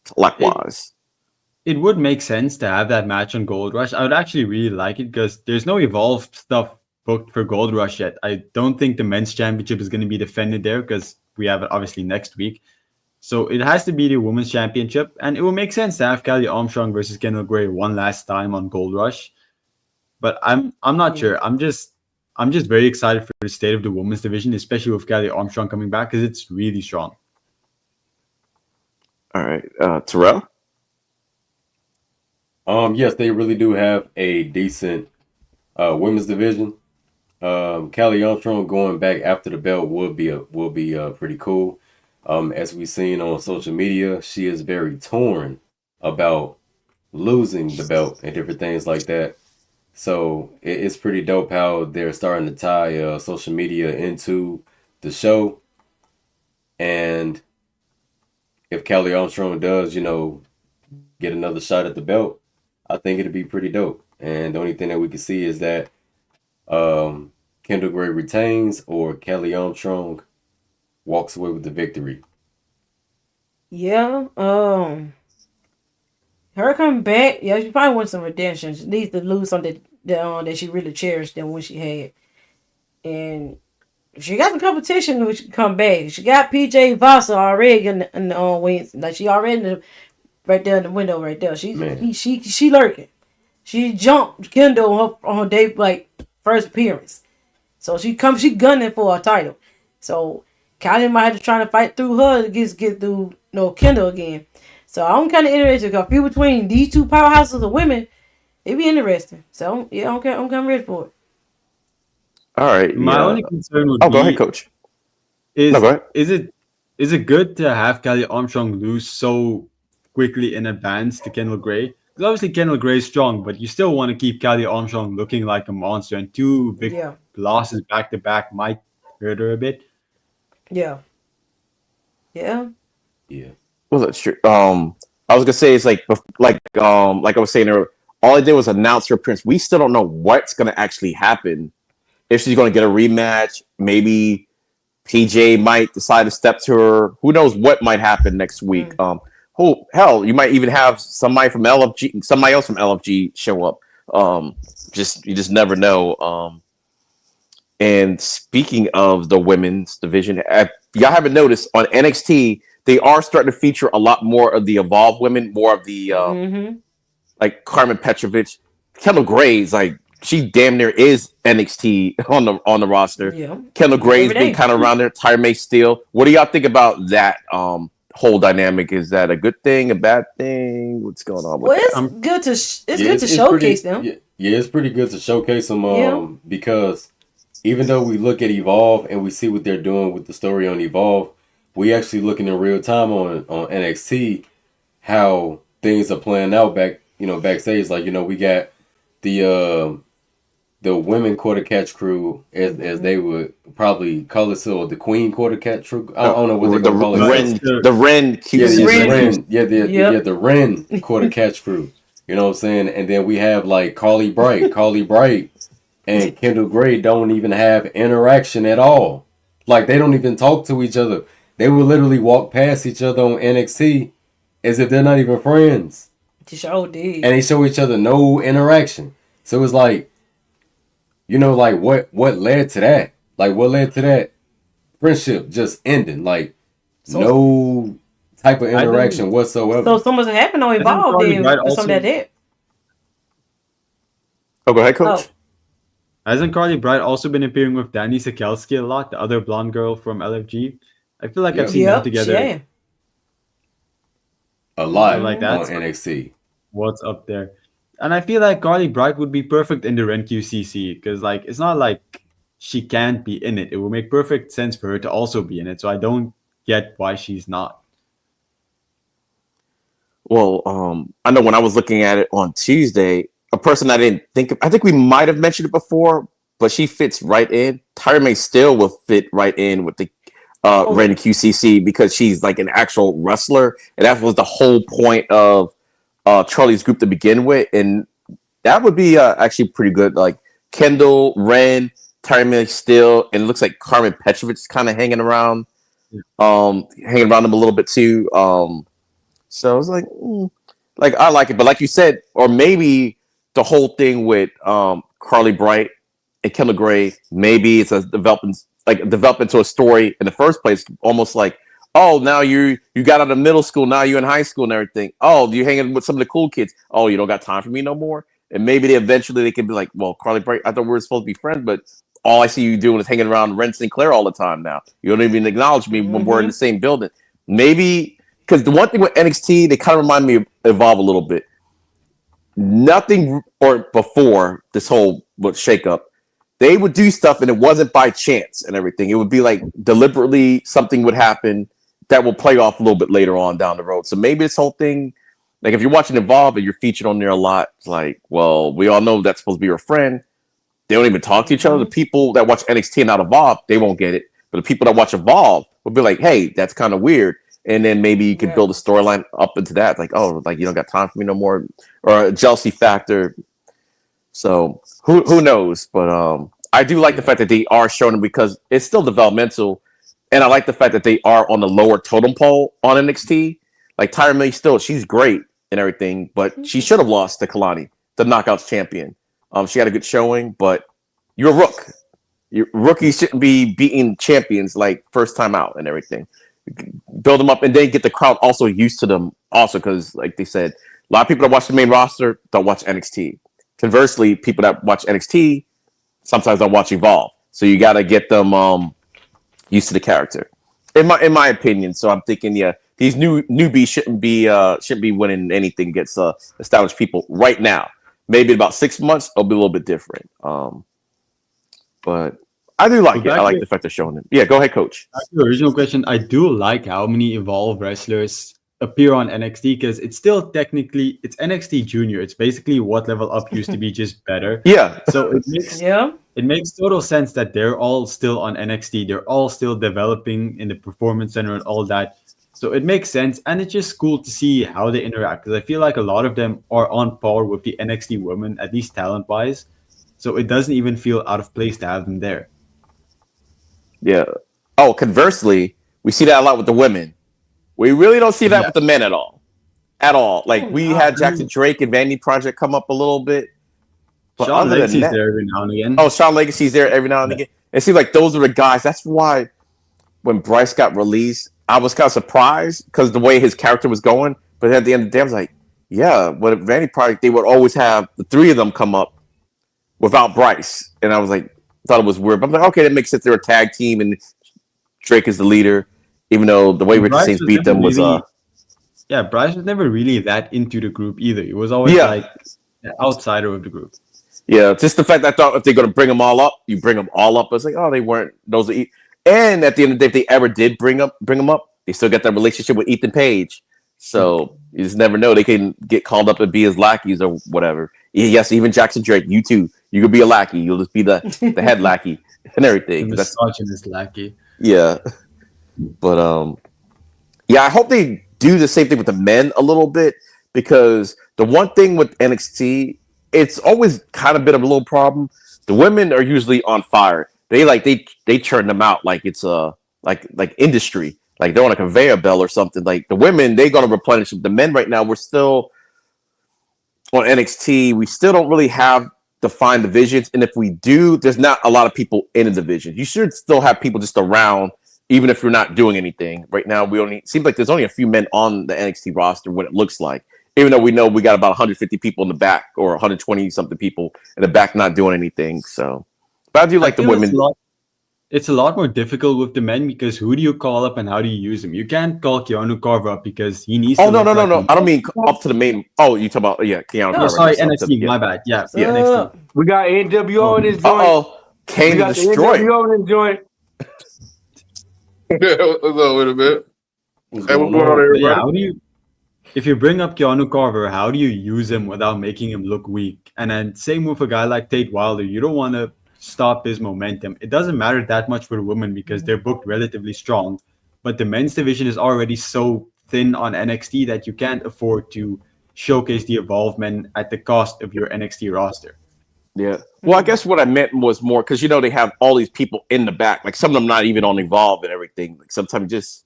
clockwise. It would make sense to have that match on Gold Rush. I would actually really like it because there's no Evolved stuff booked for Gold Rush yet. I don't think the men's championship is going to be defended there because we have it obviously next week. So it has to be the women's championship, and it will make sense to have Callie Armstrong versus Kendall Gray one last time on Gold Rush. But I'm not sure. I'm just very excited for the state of the women's division, especially with Callie Armstrong coming back because it's really strong. All right, Terrell. Yes, they really do have a decent women's division. Callie Armstrong going back after the belt will be pretty cool. As we've seen on social media, she is very torn about losing the belt and different things like that. So it's pretty dope how they're starting to tie social media into the show. And if Kelly Armstrong does, get another shot at the belt, I think it'd be pretty dope. And the only thing that we can see is that Kendall Gray retains or Kelly Armstrong walks away with the victory. Yeah. Her coming back. Yeah, she probably wants some redemption. She needs to lose something that she really cherished than when she had. And she got some competition when she come back. She got PJ Vasa already in the wings. Like she already right there in the window right there. She lurking. She jumped Kendall on her day like first appearance. So she gunning for a title. So Kylie might have to try to fight through her to get through Kendall again. So I'm kind of interested because few between these two powerhouses of women, it'd be interesting. So yeah, I'm kind of ready for it. All right. My only concern would go be, ahead, Coach. Is go ahead. is it good to have Kelly Armstrong lose so quickly in advance to Kendall Gray? Because obviously Kendall Gray is strong, but you still want to keep Kelly Armstrong looking like a monster, and two big losses back to back might hurt her a bit. Yeah. Well, that's true. I was gonna say it's like I was saying earlier, all I did was announce her appearance. We still don't know what's gonna actually happen. If she's gonna get a rematch, maybe PJ might decide to step to her. Who knows what might happen next week? Hell, you might even have somebody else from LFG show up. You just never know. And speaking of the women's division, if y'all haven't noticed on NXT, they are starting to feature a lot more of the Evolve women, more of the like Carmen Petrovic, Kendall Gray's like she damn near is NXT on the roster. Yeah. Kendall Gray's been kind of around there. Tyra May Steele. What do y'all think about that whole dynamic? Is that a good thing, a bad thing? What's going on with that? It's good to showcase them. Yeah, it's pretty good to showcase them because even though we look at Evolve and we see what they're doing with the story on Evolve, we actually looking in real time on NXT how things are playing out backstage. Like, we got the women quarter catch crew as they would probably call it, so the Queen quarter catch crew. I don't know what they're gonna call it. The Ren QC. The Ren quarter catch crew. You know what I'm saying? And then we have like Carly Bright and Kendall Gray don't even have interaction at all. Like they don't even talk to each other. They will literally walk past each other on NXT as if they're not even friends. And they show each other no interaction. So it's like, like what led to that? Like what led to that friendship just ending? Like no type of interaction whatsoever. So something must have happened on Evolve then or something like that. Oh, go ahead, Coach. Hasn't Carly Bright also been appearing with Danny Sikelski a lot, the other blonde girl from LFG? I feel like I've seen them together a lot like that on NXT. What's up there? And I feel like Carly Bright would be perfect in the Ren QCC because like it's not like she can't be in it. It would make perfect sense for her to also be in it. So I don't get why she's not. Well, I know when I was looking at it on Tuesday, a person I didn't think of, I think we might have mentioned it before, but she fits right in. Tyra May Steele will fit right in with the Ren QCC because she's like an actual wrestler, and that was the whole point of Charlie's group to begin with, and that would be actually pretty good. Like Kendall, Ren, Tyra May Steele, and it looks like Carmen Petrovic is kind of hanging around them a little bit too. So I was like I like it, but like you said, or maybe the whole thing with Carly Bright and Kendall Gray, maybe it's a development into a story in the first place, almost like, oh, now you got out of middle school, now you're in high school and everything. Oh, you hanging with some of the cool kids. Oh, you don't got time for me no more. And maybe they could be like, well, Carly Bright, I thought we were supposed to be friends, but all I see you doing is hanging around Ren Sinclair all the time now. You don't even acknowledge me when we're in the same building. Maybe because the one thing with NXT, they kind of remind me of Evolve a little bit. Nothing or before this whole shakeup, they would do stuff and it wasn't by chance and everything. It would be like deliberately something would happen that will play off a little bit later on down the road. So maybe this whole thing, like if you're watching Evolve and you're featured on there a lot, it's like, well, we all know that's supposed to be your friend. They don't even talk to each other. The people that watch NXT and not Evolve, they won't get it. But the people that watch Evolve will be like, hey, that's kind of weird. And then maybe you could build a storyline up into that. Like, oh, like you don't got time for me no more. Or a jealousy factor. So who knows? But I do like the fact that they are showing it because it's still developmental. And I like the fact that they are on the lower totem pole on NXT. Like Tyra May still, she's great and everything, but she should have lost to Kalani, the Knockouts champion. She had a good showing, but you're a rook. Rookies shouldn't be beating champions like first time out and everything. Build them up and then get the crowd also used to them also because, like they said, a lot of people that watch the main roster don't watch NXT. Conversely, people that watch NXT sometimes don't watch Evolve. So you got to get them used to the character, in my opinion. So I'm thinking, these newbies shouldn't be winning anything against established people right now. Maybe in about 6 months, it'll be a little bit different. But I do like it. I like the fact they're showing it. Yeah, go ahead, Coach. Back to the original question, I do like how many Evolve wrestlers appear on NXT because it's still technically it's NXT Junior. It's basically what Level Up used to be, just better. Yeah. So it makes total sense that they're all still on NXT. They're all still developing in the Performance Center and all that. So it makes sense, and it's just cool to see how they interact because I feel like a lot of them are on par with the NXT women, at least talent-wise. So it doesn't even feel out of place to have them there. Yeah. Oh, conversely, we see that a lot with the women. We really don't see that with the men at all. At all. Like, we had Jackson Drake and Vandy Project come up a little bit. But Sean Legacy's there every now and again. Oh, Sean Legacy's there every now and again. It seems like those are the guys. That's why when Bryce got released, I was kind of surprised because the way his character was going. But at the end of the day, I was like, yeah, with Vandy Project, they would always have the three of them come up without Bryce. And I was like, thought it was weird. But I'm like, okay, that makes sense. They're a tag team and Drake is the leader, even though the way Ricky Saints beat them was Bryce was never really that into the group either. He was always like an outsider of the group. Yeah, just the fact that I thought if they're going to bring them all up, you bring them all up. I was like, oh, they weren't. Those are and at the end of the day, if they ever did bring them up, they still got that relationship with Ethan Page. So you just never know. They can get called up and be his lackeys or whatever. Yes, even Jackson Drake, you too. You could be a lackey. You'll just be the head lackey and everything. That's this lackey. Yeah. But I hope they do the same thing with the men a little bit because the one thing with NXT, it's always kind of been a little problem. The women are usually on fire. They churn them out like it's like industry, like they're on a conveyor belt or something. Like the women, they're gonna replenish them. The men right now, we're still on NXT. We still don't really have defined divisions, and if we do, there's not a lot of people in a division. You should still have people just around, even if you're not doing anything. Right now, seems like there's only a few men on the NXT roster. What it looks like. Even though we know we got about 150 people in the back or 120 something people in the back not doing anything. So, but I do like the women. It's a lot more difficult with the men because who do you call up and how do you use them? You can't call Keanu Carver up because he needs. Oh no! I don't mean up to the main. Oh, you talking about Keanu Carver? Sorry, NXT. My bad. Yeah, NXT. We got NWO in this joint. Oh, Kane to destroy. NWO in this joint. What's up with a bit? Hey, what's going on, everybody? Yeah, how do you? If you bring up Keanu Carver, how do you use him without making him look weak? And then same with a guy like Tate Wilder. You don't want to stop his momentum. It doesn't matter that much for the women because they're booked relatively strong. But the men's division is already so thin on NXT that you can't afford to showcase the Evolve men at the cost of your NXT roster. Yeah. Well, I guess what I meant was more because, they have all these people in the back. Like some of them not even on Evolve and everything. Like sometimes just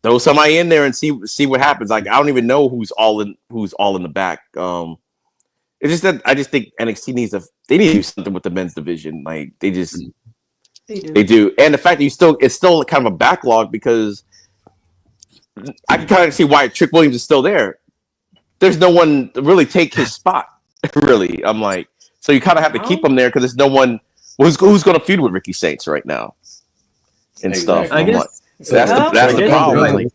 throw somebody in there and see what happens. Like I don't even know who's all in the back. It's just that I just think NXT needs to do something with the men's division. Like they do. And the fact that it's still kind of a backlog because I can kind of see why Trick Williams is still there. There's no one to really take his spot. Really, I'm like, so you kind of have to keep him there because there's no one who's going to feud with Ricky Saints right now and stuff. I guess. So that's the problem. Like,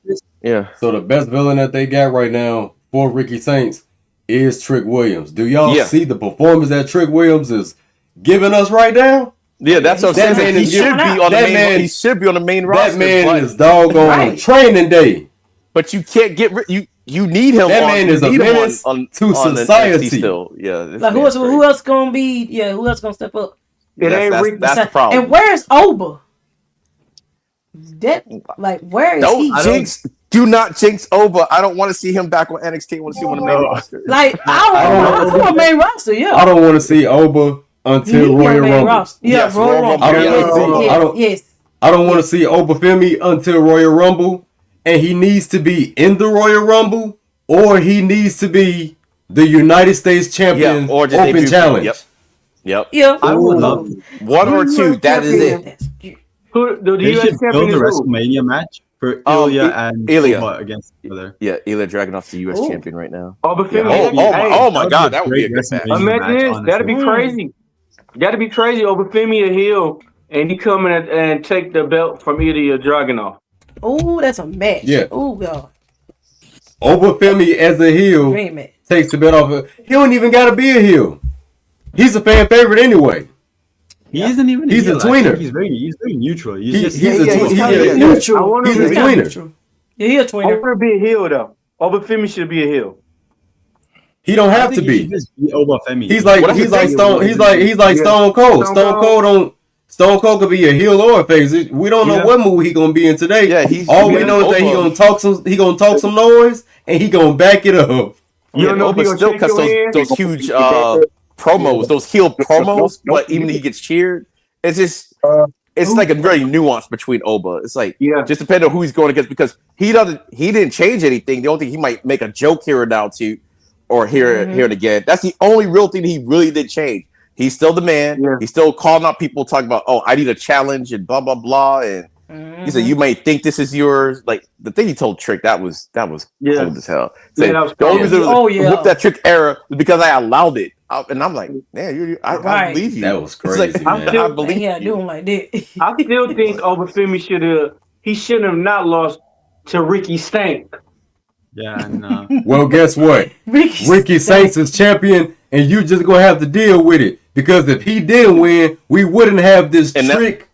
yeah. So the best villain that they got right now for Ricky Saints is Trick Williams. Do y'all see the performance that Trick Williams is giving us right now? Yeah, that's what I'm That saying. man He is- should be on the that main. man- He should be on the main roster. That man but, is doggone Right. training day. but you can't get rid. You need him. That on, man you is a need him menace on to on society. NXT still. Yeah. this Like who man's else? crazy. Who else gonna be? Yeah, who else gonna step up? It ain't Ricky. That's the problem. And where's Oba? That like where is he? Don't jinx. Do not jinx Oba. I don't want to see him back on NXT. I want to see him on the main roster. Like I don't want main roster. Yeah, I don't want to see Oba until He Royal on main Rumble. roster. Yeah, Yes, Royal Royal Rumble. I don't Yeah, want to see. Yes, yes. I don't want to see Obafemi until Royal Rumble, and he needs to be in the Royal Rumble, or he needs to be the United States Champion or just Open debut. Challenge. Yep. Yeah, I would love. One or two. That is it. That's cute. Who the They U.S. should build champion a is who? WrestleMania match for Um, Ilya and Ilya. Oba against each other. Yeah, Ilya Dragunov's the U.S. Ooh. champion right now. Obafemi. Oh my God, that would be a great good match. WrestleMania Imagine match, this. honestly. That'd be crazy. That'd be crazy. Obafemi a heel, and he come in and take the belt from Ilya Dragunov. Oh, that's a match. Yeah. Oh god, Obafemi as a heel dream match. takes the belt off of. He don't even gotta be a heel. He's a fan favorite anyway. He isn't even. He's a heel. I think tweener. He's very neutral. He's He- just he's a Yeah, tweener. he's Yeah, kinda yeah. neutral. I wanna He's be- a He's kinda tweener. neutral. Yeah, he a I tweener. want to be a heel though. Obafemi should be a heel. He don't I have to think he should be. just be Obafemi. He's like What if Stone. He's like Yeah. Stone Cold. Stone Stone Cold. Cold don't. Stone Cold could be a heel or a face. We don't know Yeah. what move he gonna be in today. Yeah, he's All we yeah, know is that he Oba- gonna talk some noise and he gonna back it up. You Yeah, don't know if Oba he gonna still shake cuts your hand? those huge promos, those heel promos, but even he gets cheered. It's just it's like a very nuance between Oba. It's like Yeah. just depending on who he's going against because he didn't change anything. The only thing he might make a joke here and now too, or here and again. That's the only real thing he really did change. He's still the man. Yeah. He's still calling out people talking about, oh, I need a challenge and blah blah blah. And he said, you may think this is yours. Like the thing he told Trick, that was Yeah. cold as hell. Yeah, Said, that was the only cold. reason Oh, yeah. whoop that Trick era was because I allowed it. And I'm like, man, I Right. believe you. That was It's crazy, like, man. I Like, believe yeah, you. doing like that. I still think Obafemi shouldn't have not lost to Ricky Stank. Yeah, and Well, guess what? Ricky Saints is champion, and you just gonna have to deal with it because if he didn't win, we wouldn't have this And that- Trick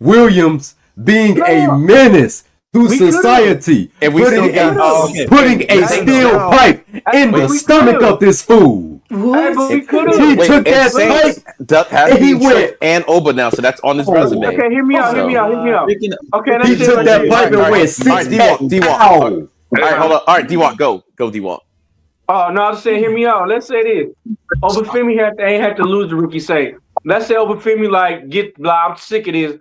Williams being a menace to We could've. society, And we still got putting a Saints steel down. pipe in But the we stomach could've. of this fool. Hey, but What? we could He have. took that Saints has and he Trick went- and Oba now, so that's on his resume. Okay, hear me out. Hear me out. Hear me out. speaking Okay, He that's it. took right that there. pipe and All right, went all six right, D-Walk. Ow. All right, hold on. All right, D-Walk, go D-Walk. Oh no, I was saying, hear me out. Let's say this: Obafemi ain't had to lose to Ricky Saint. Let's say Obafemi I'm sick of this,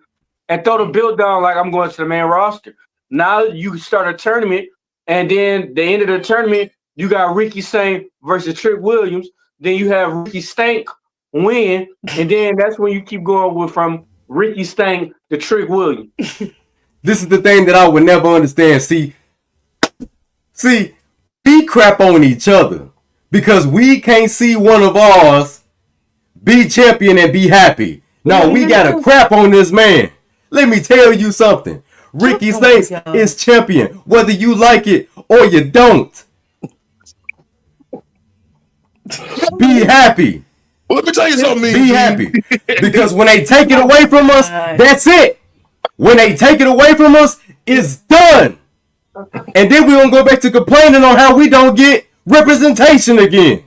and throw the bill down like I'm going to the main roster. Now you start a tournament, and then the end of the tournament, you got Ricky Saint versus Trick Williams. Then you have Ricky Stank win, and then that's when you keep going from Ricky Stank to Trick Williams. This is the thing that I would never understand. See, we crap on each other because we can't see one of ours be champion and be happy. No, we gotta crap on this man. Let me tell you something. Ricky Oh, Saints God. is champion, whether you like it or you don't. Be happy. Well, let me tell you something. Be happy. Because when they take it away from us, that's it. When they take it away from us, it's done. And then we're going to go back to complaining on how we don't get representation again.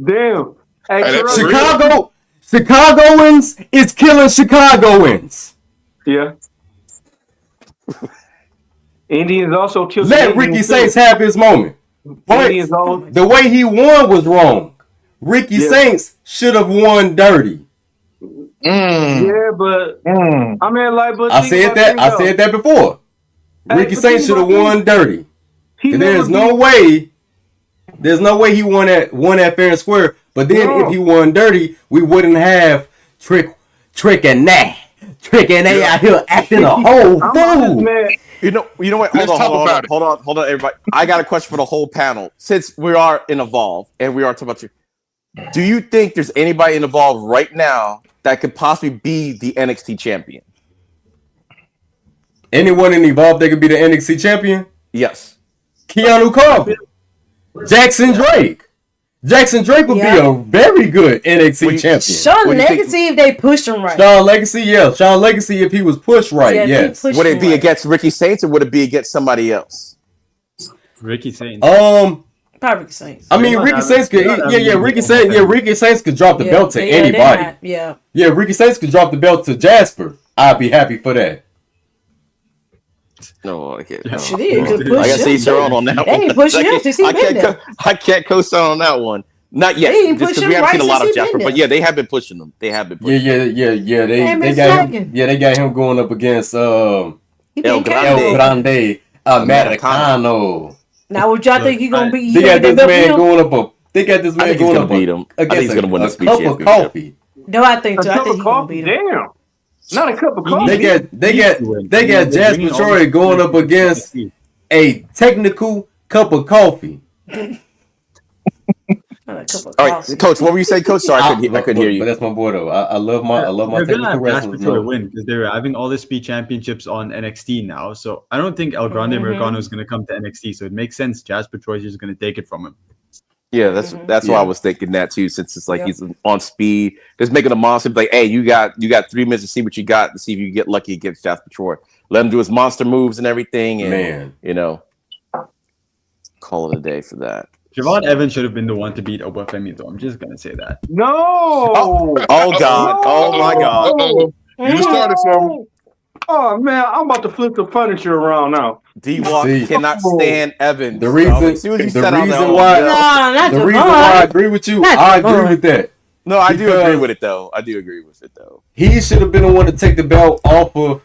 Damn. Hey, Hey, that's Terrell- Chicagoans is killing Chicagoans. Yeah. Indians also killed. Let some Ricky Indians, Saints too. have his moment. But Indians all. the way he won was wrong. Ricky Yeah. Saints should have won dirty. Yeah, but I mean, like, but I think said about that. this, I though. said that before. Hey, Ricky but Saints think should have about won dirty. He And never there's beat- no way. There's no way he won that fair and square. But then No. if he won dirty, we wouldn't have Trick and Nat. Trick and they out here acting a whole I'm just fool. mad. You know what? Let's talk about it. Hold on, everybody. I got a question for the whole panel. Since we are in Evolve and we are talking about you, do you think there's anybody in Evolve right now that could possibly be the NXT champion? Anyone in Evolve that could be the NXT champion? Yes. Keanu Carver. Jackson Drake. Jackson Drake would be a very good NXT champion. Sean Legacy if they pushed him right. Sean Legacy, yeah. Sean Legacy if he was pushed right, yes. Would it be against Ricky Saints or would it be against somebody else? Ricky Saints. Probably Ricky Saints. I mean, Ricky Saints could, Ricky Saints could drop the belt to anybody. Yeah, Ricky Saints could drop the belt to Jasper. I'd be happy for that. No, I can't. I gotta see Terrell on that one. I can't co-sign on that one. Not yet. Just because we haven't seen a lot of Jasper, but yeah, they have been pushing them. They have been pushing. Yeah. They got him going up against El Grande Americano. Now, what y'all think he gonna be? They got this man going up. They got this man going up. Beat him. I think he's gonna win this cup of coffee. No, I think so. I think he's gonna beat him. Damn. Not a cup of coffee. They got Jasper Troy going up against a technical cup of coffee. All right, Coach. What were you saying, Coach? Sorry, I couldn't hear you. But that's my boy, though. I love my technical wrestling. They're gonna win because they're having all the speed championships on NXT now. So I don't think El Grande Americano is gonna come to NXT. So it makes sense. Jasper Troy is just gonna take it from him. Yeah, that's why I was thinking that too. Since it's like he's on speed, just making a monster. Like, hey, you got 3 minutes to see what you got to see if you get lucky against Jasper Troy. Let him do his monster moves and everything, and call it a day for that. Javon Evans should have been the one to beat Obafemi, though. I'm just gonna say that. No. Oh God. Oh my God. You started from. Oh man, I'm about to flip the furniture around now. D-Walk cannot stand Evans. The reason why I agree with you, I agree with that. No, I do agree with it though. He should have been the one to take the belt off of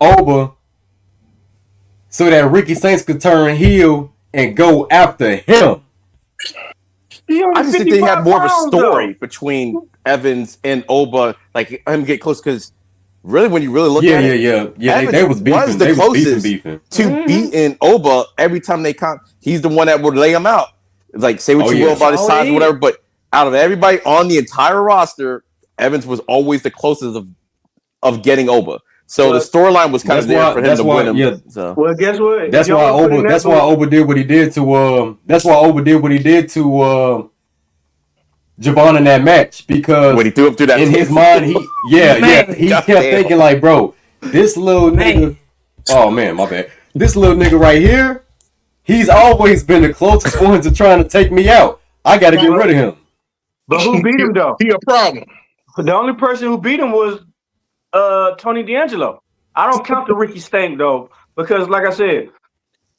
Oba so that Ricky Saints could turn heel and go after him. I just think they had more of a story between Evans and Oba, like him get close because really, when you really look at it, Evans they was beefing. Was the closest to beating Oba every time they come. He's the one that would lay him out. It's like, say what you will about his size or whatever, but out of everybody on the entire roster, Evans was always the closest of getting Oba. So the storyline was kind of there for him to win him. Yeah. So. Well, guess what? That's why Oba did what he did to. That's why Oba did what he did to Javon in that match, because when he threw up through that in his mind, he kept thinking like, bro, this little nigga. Oh man, my bad. This little nigga right here, he's always been the closest one to trying to take me out. I got to get rid of him. But who beat him though? He a problem. The only person who beat him was Tony D'Angelo. I don't count the Ricky Stank though, because like I said,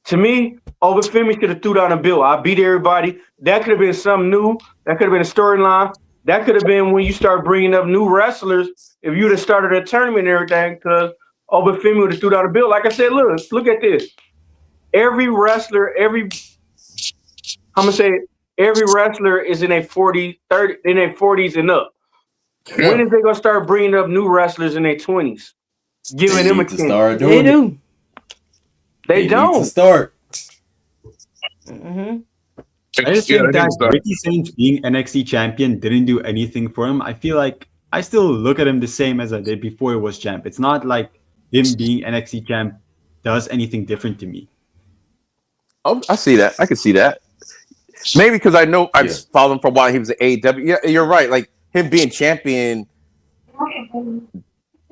to me, Obafemi should have threw down a bill. I beat everybody. That could have been something new. That could have been a storyline. That could have been when you start bringing up new wrestlers. If you'd have started a tournament and everything, because Obafemi would have threw down a bill. Like I said, look at this. Every wrestler is in their 40s and up. Yeah. When is they gonna start bringing up new wrestlers in their 20s? Giving them a chance. They do. They don't. Need to start. Mm-hmm. I just think that Ricky Saints being NXT champion didn't do anything for him. I feel like I still look at him the same as I did before he was champ. It's not like him being NXT champ does anything different to me. Oh, I see that. I can see that. Maybe because I know I've followed him for a while. He was at AEW. Yeah, you're right. Like him being champion,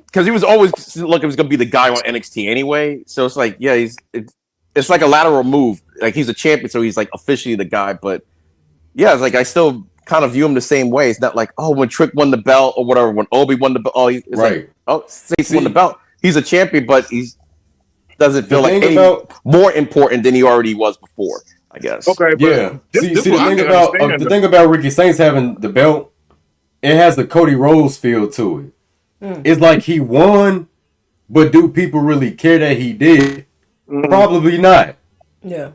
because he was always look. He was gonna be the guy on NXT anyway. So it's like, yeah, it's like a lateral move. Like he's a champion, so he's like officially the guy. But yeah, it's like I still kind of view him the same way. It's not like, oh, when Trick won the belt or whatever, when Obi won the belt, Saints won the belt. He's a champion, but he doesn't feel like any more important than he already was before, I guess. Okay, but yeah. The thing about Ricky Saints having the belt, it has the Cody Rhodes feel to it. It's like he won, but do people really care that he did? Probably not. Yeah.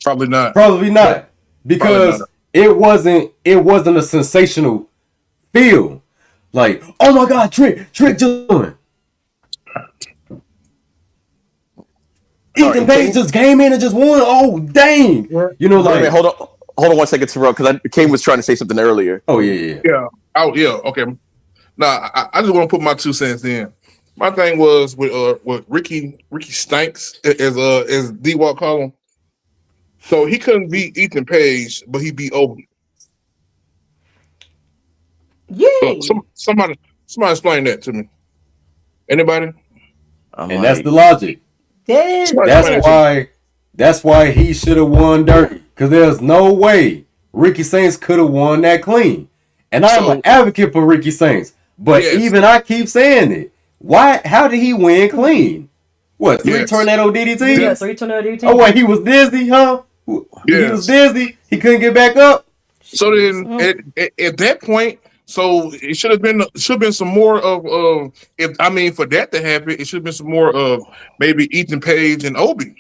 Probably not. Because it wasn't a sensational feel. Like, oh my God, Trick just won. Ethan Page just came in and just won. Oh dang! You know, like, hold on 1 second, Terrell, because Kane was trying to say something earlier. Oh yeah. Oh yeah. Okay. Now I just want to put my 2 cents in. My thing was with Ricky Stanks as D-Walk call him. So he couldn't beat Ethan Page, but he beat Obi. Yay! Somebody explain that to me. Anybody? And that's the logic. That is That's why he should have won dirty. Because there's no way Ricky Saints could have won that clean. And I'm an advocate for Ricky Saints. But even I keep saying it. How did he win clean? What, 3 tornado DDTs? Yeah, 3 tornado DDTs. Oh, wait, he was dizzy, huh? He was dizzy. He couldn't get back up. So then at that point, so it should have been some more of for that to happen, it should have been some more of maybe Ethan Page and Obi.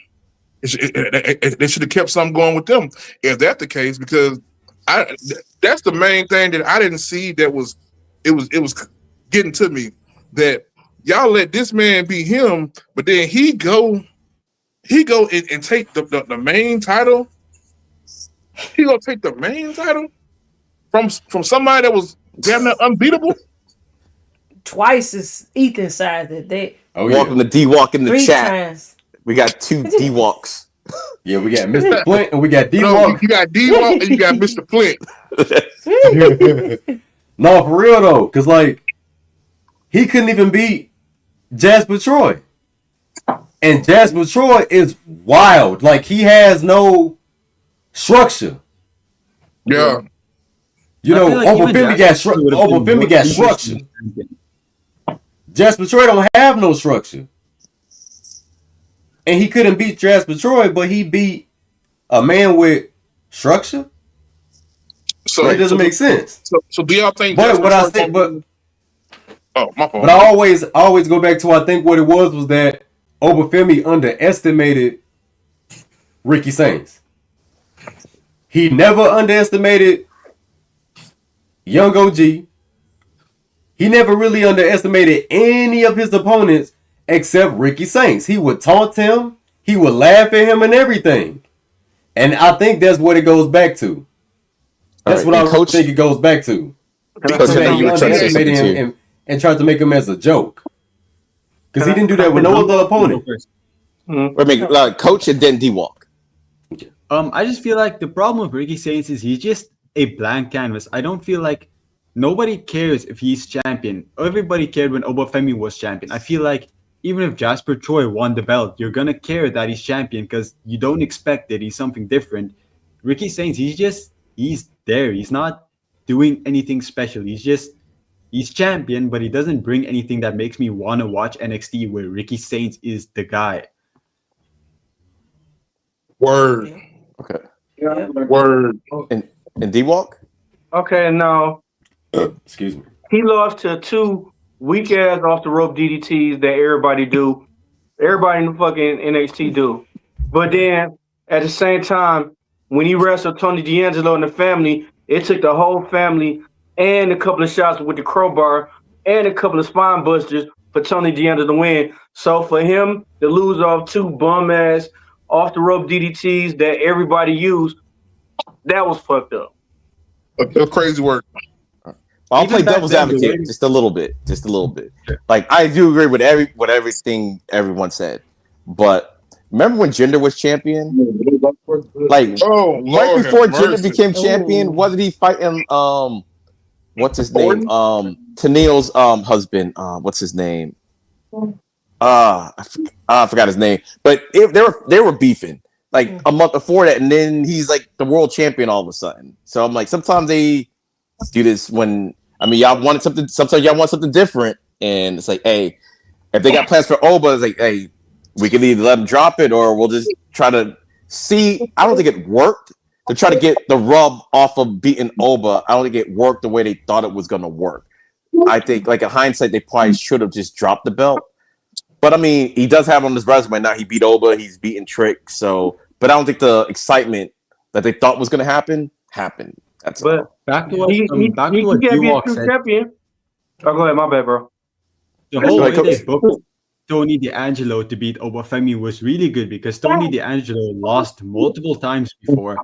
They should have kept something going with them if that's the case, because that's the main thing that I didn't see that was getting to me, that y'all let this man be him, but then he go and take the main title. He gonna take the main title from somebody that was damn near unbeatable. Twice as Ethan size that they. Welcome to D-Walk in the 3 chat. times. We got 2 D-Walks. Yeah, we got Mr. Flint and we got D-Walk. No, you got D-Walk and you got Mr. Flint. No, for real though, because like he couldn't even beat Jasper Troy. And Jasper Troy is wild. Like he has no structure. Yeah. You know, Obafemi got structure. Jasper Troy don't have no structure. And he couldn't beat Jasper Troy, but he beat a man with structure. So it doesn't make sense. So do y'all think? But what I think, oh, my fault. But I always go back to, I think what it was that Obafemi underestimated Ricky Saints. He never underestimated Young OG. He never really underestimated any of his opponents except Ricky Saints. He would taunt him. He would laugh at him and everything. And I think that's what it goes back to. That's what I think it goes back to. Because he underestimated him and tried to make him as a joke. Because he didn't do that with no other opponent. Coach and then D-Walk. I just feel like the problem with Ricky Saints is he's just a blank canvas. I don't feel like nobody cares if he's champion. Everybody cared when Obafemi was champion. I feel like even if Jasper Troy won the belt, you're gonna care that he's champion because you don't expect it. He's something different. Ricky Saints, he's there. He's not doing anything special. He's champion, but he doesn't bring anything that makes me want to watch NXT where Ricky Saints is the guy. Word. Okay. Yeah. Word. And D-Walk? Okay, now excuse me. he lost to 2 weak ass off the rope DDTs that everybody do. Everybody in the fucking NXT do. But then at the same time, when he wrestled Tony D'Angelo and the family, it took the whole family and a couple of shots with the crowbar and a couple of spine busters for Tony D'Angelo to win. So for him to lose off 2 bum ass off the rope DDTs that everybody used, that was fucked up. A crazy work. I'll play devil's advocate just a little bit. Like I do agree with everything everyone said, but remember when Jinder was champion? Like right before Jinder became champion, wasn't he fighting? What's his name? Tennille's husband. What's his name? I forgot his name. But they were beefing like a month before that, and then he's like the world champion all of a sudden. So I'm like, sometimes they do this when y'all wanted something. Sometimes y'all want something different, and it's like, hey, if they got plans for Oba, it's like, hey, we can either let them drop it or we'll just try to see. I don't think it worked to try to get the rub off of beating Oba. I don't think it worked the way they thought it was going to work. I think, like in hindsight, they probably should have just dropped the belt. But I mean, he does have on his resume now. He beat Oba. He's beaten Trick. So, but I don't think the excitement that they thought was going to happen happened. That's all. Back to what D-Walk said. Champion. Oh, go ahead. My bad, bro. The whole way they booked Tony D'Angelo to beat Obafemi was really good because Tony D'Angelo lost multiple times before.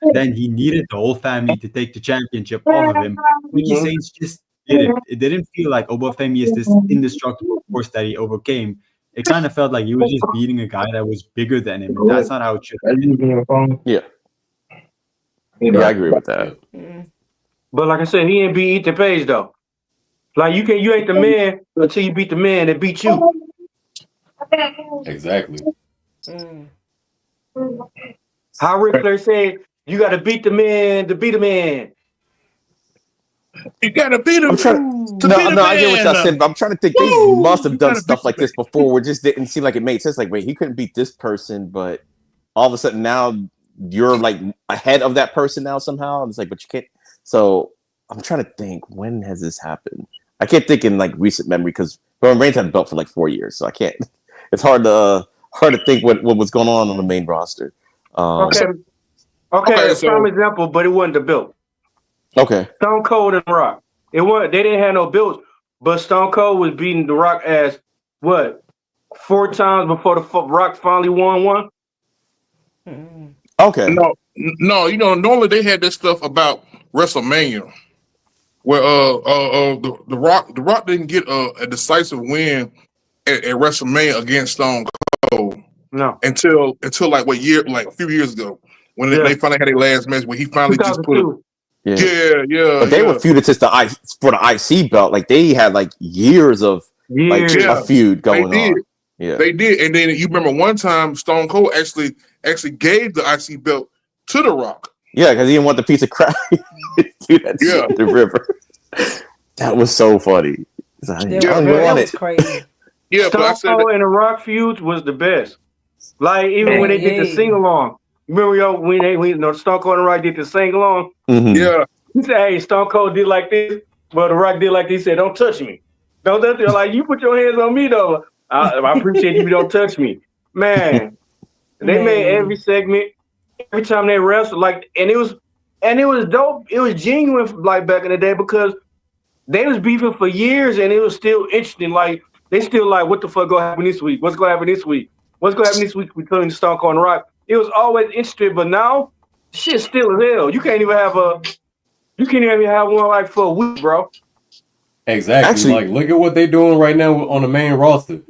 And then he needed the whole family to take the championship off of him. Ricky Saints just did it. It didn't feel like Obafemi is this indestructible force that he overcame. It kind of felt like he was just beating a guy that was bigger than him. And that's not how it should be. Yeah. Yeah, I agree with that. But like I said, he ain't beat Ethan Page though. Like you ain't the man until you beat the man that beat you. Exactly. How Ric Flair said, you got to beat the man to beat a man. You gotta beat him. I'm trying to, no, I get what y'all said, but I'm trying to think. They must have done stuff like this before, where it just didn't seem like it made sense. Like, wait, he couldn't beat this person, but all of a sudden now you're like ahead of that person now somehow. And it's like, but you can't. So I'm trying to think, when has this happened? I can't think in like recent memory because Roman Reigns had the belt for like 4 years, so I can't. It's hard to think what was going on the main roster. Okay, so- prime example, but it wasn't the belt. Okay. Stone Cold and The Rock. It wasn't. They didn't have no belts, but Stone Cold was beating The Rock as what 4 times before the Rock finally won one. Okay. No, normally they had this stuff about WrestleMania, where the Rock didn't get a decisive win at WrestleMania against Stone Cold. No, until like what year? Like a few years ago, when they finally had their last match, where he finally just put it. Yeah. But they were feuded since for the IC belt. Like they had like years of like a feud going on. Yeah, they did. And then you remember one time Stone Cold actually gave the IC belt to The Rock. Yeah, because he didn't want the piece of crap. Dude, the river. That was so funny. That was crazy. Yeah, Stone Cold and The Rock feuds was the best. Like even when they did the sing along. Remember when Stone Cold and The Rock did the sing along? Mm-hmm. Yeah. He said, "Hey, Stone Cold did like this, but The Rock did like this." He said, "Don't touch me. Don't touch me." Like you put your hands on me though. I appreciate you. Don't touch me, man. They made every segment, every time they wrestled, like, and it was dope. It was genuine, like back in the day, because they was beefing for years, and it was still interesting. Like they still like, what the fuck gonna happen this week? What's gonna happen this week? What's gonna happen this week between Stone Cold and The Rock? It was always interesting, but now shit's still as hell. You can't even have one like for a week, bro. Exactly. Actually, like, look at what they're doing right now on the main roster.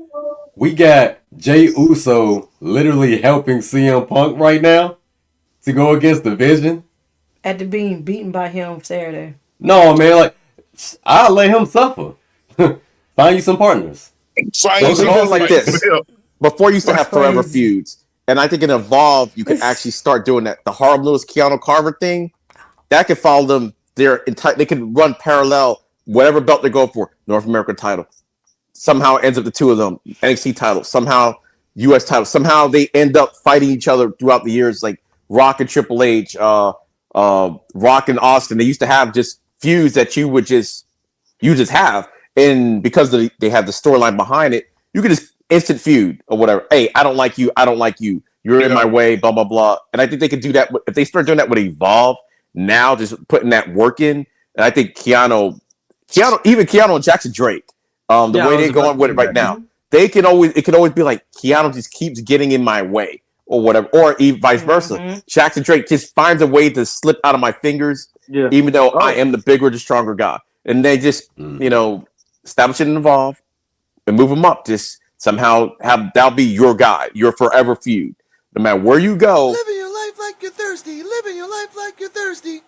We got Jey Uso literally helping CM Punk right now to go against the Vision. After being beaten by him Saturday. No, man, like, I'll let him suffer. Find you some partners. Like this. Before you used to have forever feuds. And I think in Evolve, you could actually start doing that. The Harlem Lewis Keanu Carver thing, that could follow them. They could run parallel, whatever belt they go for. North American title. Somehow it ends up the two of them. NXT title. Somehow US title. Somehow they end up fighting each other throughout the years, like Rock and Triple H, Rock and Austin. They used to have just feuds that you just have. And because they have the storyline behind it, you could just instant feud or whatever. Hey, I don't like you. I don't like you. You're in my way, blah, blah, blah. And I think they could do that. If they start doing that with Evolve now, just putting that work in. And I think Keanu and Jackson Drake, way they're going with it right now, it can always be like Keanu just keeps getting in my way or whatever, or vice versa. Jackson Drake just finds a way to slip out of my fingers, even though I am the bigger, the stronger guy. And they just, establish it and Evolve and move them up. Just somehow that'll be your guy, your forever feud. No matter where you go. Living your life like you're thirsty. Living your life like you're thirsty.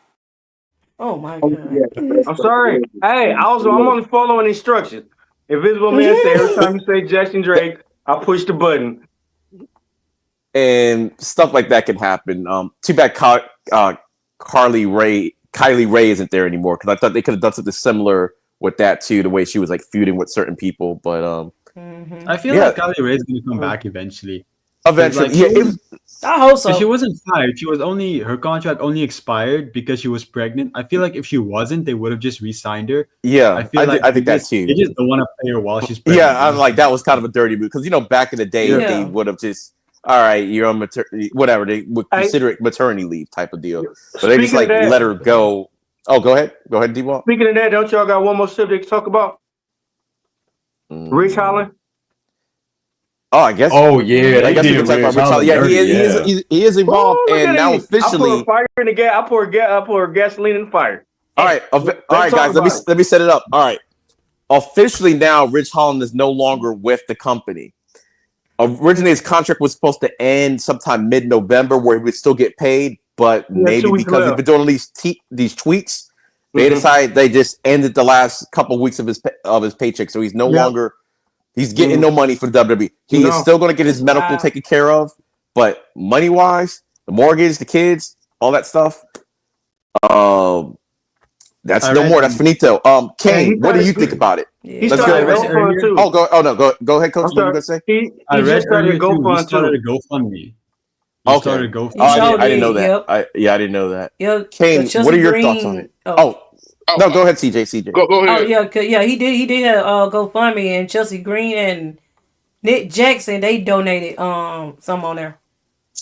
Oh my god. I'm sorry. Hey, I'm only following instructions. Invisible Man said every time you say Jackson Drake, I push the button. And stuff like that can happen. Too bad Kylie Ray isn't there anymore, because I thought they could have done something similar with that too, the way she was like feuding with certain people. But I feel like Kylie Ray is gonna come back eventually. Eventually, I hope so. She wasn't fired. Her contract only expired because she was pregnant. I feel like if she wasn't, they would have just re-signed her. Yeah, I think that too. They just don't want to pay her while she's pregnant. Yeah, I'm like, that was kind of a dirty move, because back in the day they would have just, all right, you're on whatever, they would consider it maternity leave type of deal. But they just let her go. Oh, go ahead, D-Wall. Speaking of that, don't y'all got one more subject to talk about? Rich Holland. Oh, I guess. Oh yeah, I guess we can talk about Rich Holland. Yeah, he is involved, and now officially. I pour fire in the gas. I pour gasoline in the fire. All right, guys. Let me set it up. All right, officially now, Rich Holland is no longer with the company. Originally, his contract was supposed to end sometime mid-November, where he would still get paid, but maybe 2 weeks because he's left. been doing these tweets, they decided they just ended the last couple of weeks of his paycheck, so he's no longer he's getting no money for the WWE. He is still going to get his medical taken care of, but money wise, the mortgage, the kids, all that stuff. That's no more. That's finito. Kane, what do you think about it? He Let's started go. a GoFund too. Go ahead, Coach. What were you gonna say? He I just read started a earlier too. He GoFund started a too. GoFundMe. Okay. I didn't know that. Yep. I didn't know that. Yep. Kane, Chelsea what are your Green- thoughts on it? Oh. No, go ahead, CJ. Go Oh ahead. yeah, he did have GoFundMe, and Chelsea Green and Nick Jackson, they donated some on there.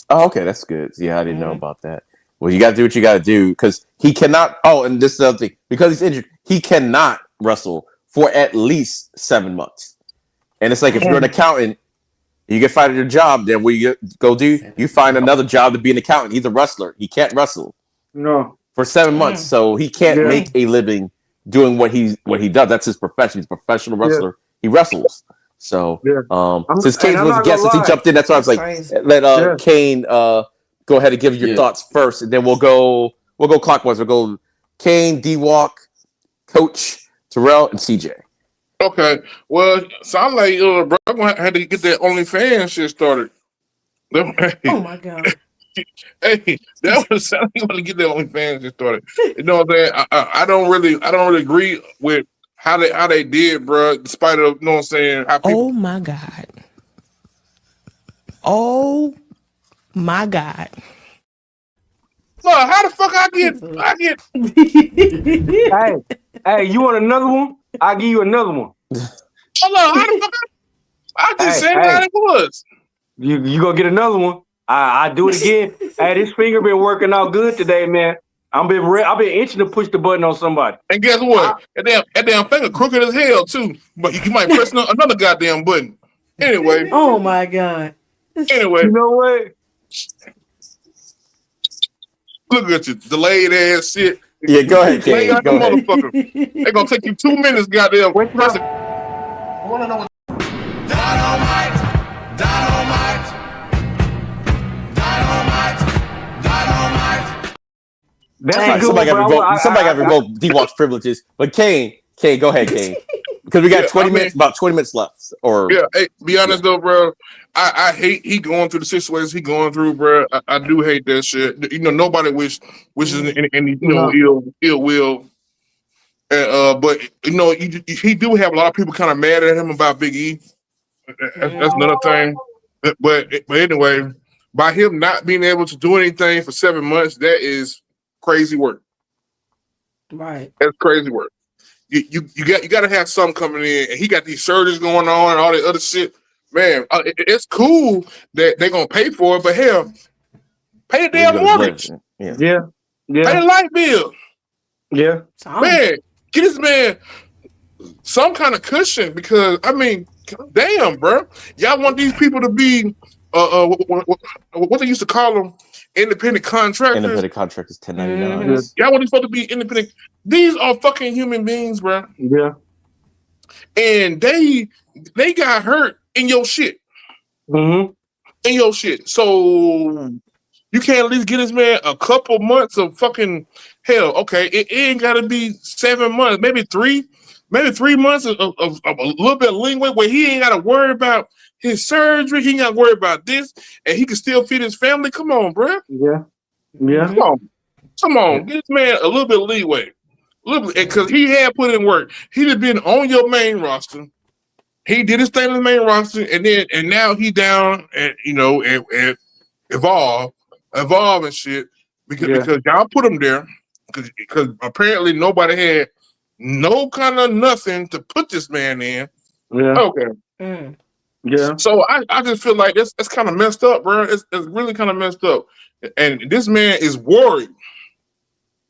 Oh, okay, that's good. Yeah, I didn't know about that. Well, you got to do what you got to do because he cannot. Oh, and this is the other thing, because he's injured, he cannot wrestle for at least 7 months. And it's like if you're an accountant, you get fired at your job, then what you go do? You find another job to be an accountant. He's a wrestler. He can't wrestle for 7 months, so he can't make a living doing what he does. That's his profession. He's a professional wrestler. He wrestles. So since Kane was a guest, since he jumped in, that's why I was like, let Kane go ahead and give your thoughts first, and then we'll go clockwise. We'll go Kane, D-Walk, Coach, Terrell, and CJ. Okay. Well, sound like bro, I'm gonna have to get that OnlyFans shit started. Oh my god. Hey, that was sound like you want to get that OnlyFans shit started. You know what I'm saying? I don't really agree with how they did, bro. Despite of, you know what I'm saying? How people, Oh my God. Oh my God. look, how the fuck I get Hey, you want another one? I'll give you another one. hold on, how the fuck I just said how it was. You gonna get another one? I do it again. Hey, this finger been working out good today, man. I've been itching to push the button on somebody. And guess what? That damn finger crooked as hell too. But you might press another goddamn button. Anyway. Oh my god. Anyway. You know what? Look at you, delayed ass shit. Yeah, go ahead, Kane. Go ahead. Motherfucker. They're gonna take you 2 minutes, goddamn. Press it. I wanna know what Dynamite. That's Hey, a good Somebody one, got to revoke D-Walk's privileges. But Kane, go ahead, Kane. Because we got 20 minutes, about 20 minutes left. Hey, be honest though, bro. I hate he going through the situations he going through, bro. I do hate that shit. You know, nobody wishes any ill will. But you know, he do have a lot of people kind of mad at him about Big E. That's another thing. But anyway, by him not being able to do anything for 7 months, that is crazy work. Right. That's crazy work. You got to have something coming in, and he got these surgeries going on and all that other shit. Man, it's cool that they're gonna pay for it, but hell, pay the damn mortgage. Yeah. Pay the light bill. Yeah. Man, get this man some kind of cushion, because I mean, damn, bro, y'all want these people to be what they used to call them, independent contractors. Independent contractors, 1099. Y'all want these folks to be independent. These are fucking human beings, bro. Yeah. And they got hurt in your shit. Mm-hmm. In your shit. So you can't at least get this man a couple months of fucking hell. Okay, it ain't gotta be 7 months, maybe 3 months of a little bit of leeway where he ain't gotta worry about his surgery, he ain't gotta worry about this, and he can still feed his family. Come on, bro. Yeah. Yeah. Come on. Get this man a little bit of leeway. Because he had put in work. He'd have been on your main roster. He did his thing on the main roster, and now he down and and evolve and shit because y'all put him there because apparently nobody had no kind of nothing to put this man in. Yeah. Okay. Yeah. So I just feel like it's kind of messed up, bro. It's really kind of messed up, and this man is worried.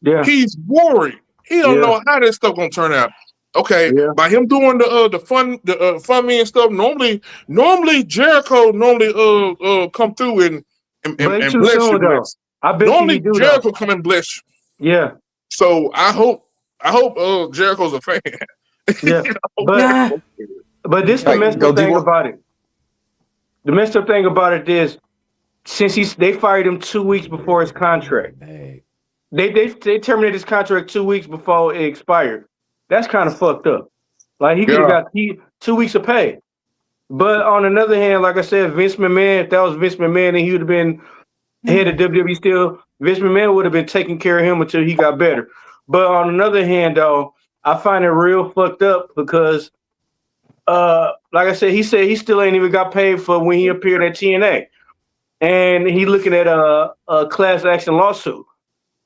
Yeah. He's worried. He don't know how this stuff gonna turn out. Okay, by him doing the fun me and stuff. Normally Jericho come through and bless you. Bless. I bet normally you Jericho come and bless you. Yeah. So I hope Jericho's a fan. Yeah. But this the messed up thing about it. The messed up thing about it is since they fired him 2 weeks before his contract. They terminated his contract 2 weeks before it expired. That's kind of fucked up. Like he could have Yeah. got 2 weeks of pay. But on another hand, like I said, Vince McMahon, if that was Vince McMahon and he would have been head of WWE still, Vince McMahon would have been taking care of him until he got better. But on another hand, though, I find it real fucked up because, like I said he still ain't even got paid for when he appeared at TNA, and he looking at a class action lawsuit,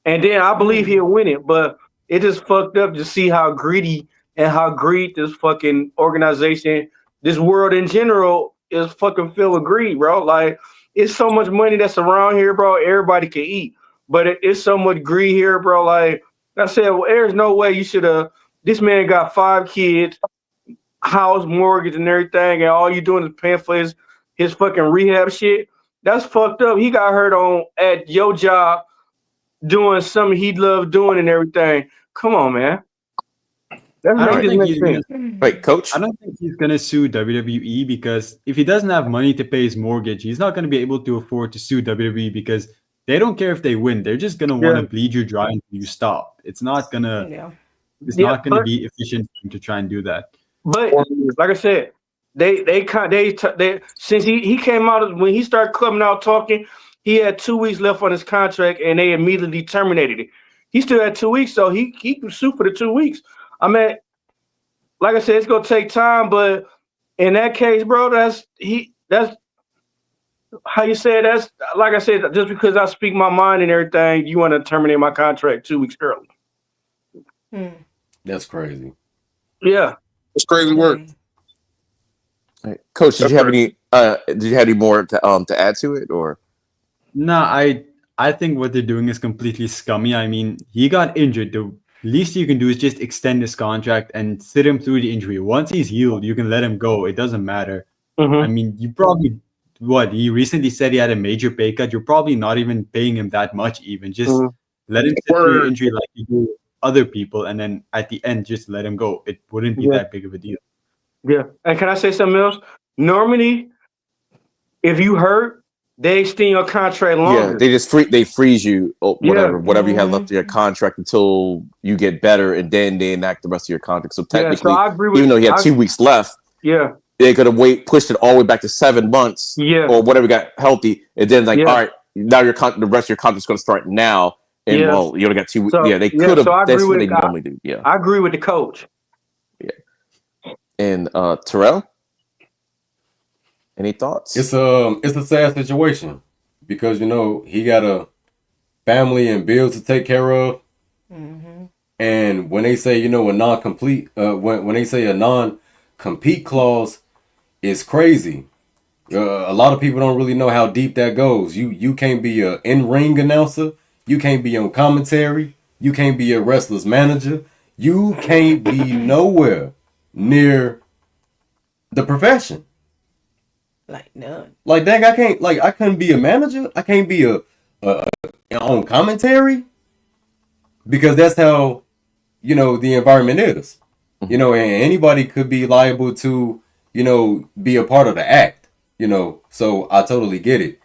and then I believe he'll win it. But it just fucked up to see how greedy and how greed this fucking organization, this world in general, is fucking filled with greed, bro. Like, it's so much money that's around here, bro. Everybody can eat, but it's so much greed here, bro. Like I said, well, there's no way you should have. This man got 5 kids, house, mortgage, and everything, and all you doing is paying for his fucking rehab shit. That's fucked up. He got hurt at your job doing something he loved doing and everything. Come on, man. That's I don't make this think make he's sense. gonna, Wait, Coach. I don't think he's gonna sue WWE because if he doesn't have money to pay his mortgage, he's not gonna be able to afford to sue WWE because they don't care if they win. They're just gonna want to bleed you dry until you stop. It's not gonna be efficient for him to try and do that. But like I said, they since he came out, when he started coming out talking, he had 2 weeks left on his contract and they immediately terminated it. He still had 2 weeks, so he can sue for the 2 weeks. I mean, like I said, it's gonna take time, but in that case, bro, that's how you say it. That's like I said, just because I speak my mind and everything, you want to terminate my contract 2 weeks early. That's crazy. Yeah, It's crazy work. Right. Coach, did you have any more to add to it, or? No, I think what they're doing is completely scummy. I mean, he got injured. The least you can do is just extend his contract and sit him through the injury. Once he's healed, you can let him go. It doesn't matter. I mean, you probably he recently said he had a major pay cut. You're probably not even paying him that much. Even just let him sit through the injury like you do other people, and then at the end, just let him go. It wouldn't be that big of a deal. Yeah, and can I say something else? Normally, if you hurt, they extend your contract longer. Yeah, they just freeze you, whatever you have left of your contract until you get better, and then they enact the rest of your contract. So technically, I agree with, even though he had 2 weeks left, they're gonna pushed it all the way back to 7 months, or whatever, got healthy, and then all right, now the rest of your contract's gonna start now, and well, you only got 2 weeks. So, they could have. So that's what they normally do. Yeah, I agree with the coach. Yeah, and Terrell. Any thoughts? It's a sad situation because he got a family and bills to take care of, and when they say a non-complete when they say a non-compete clause is crazy. A lot of people don't really know how deep that goes. You can't be a in-ring announcer. You can't be on commentary. You can't be a wrestler's manager. You can't be nowhere near the profession. Like none. Like dang, I couldn't be a manager. I can't be a on commentary because that's how the environment is. And anybody could be liable to be a part of the act. So I totally get it.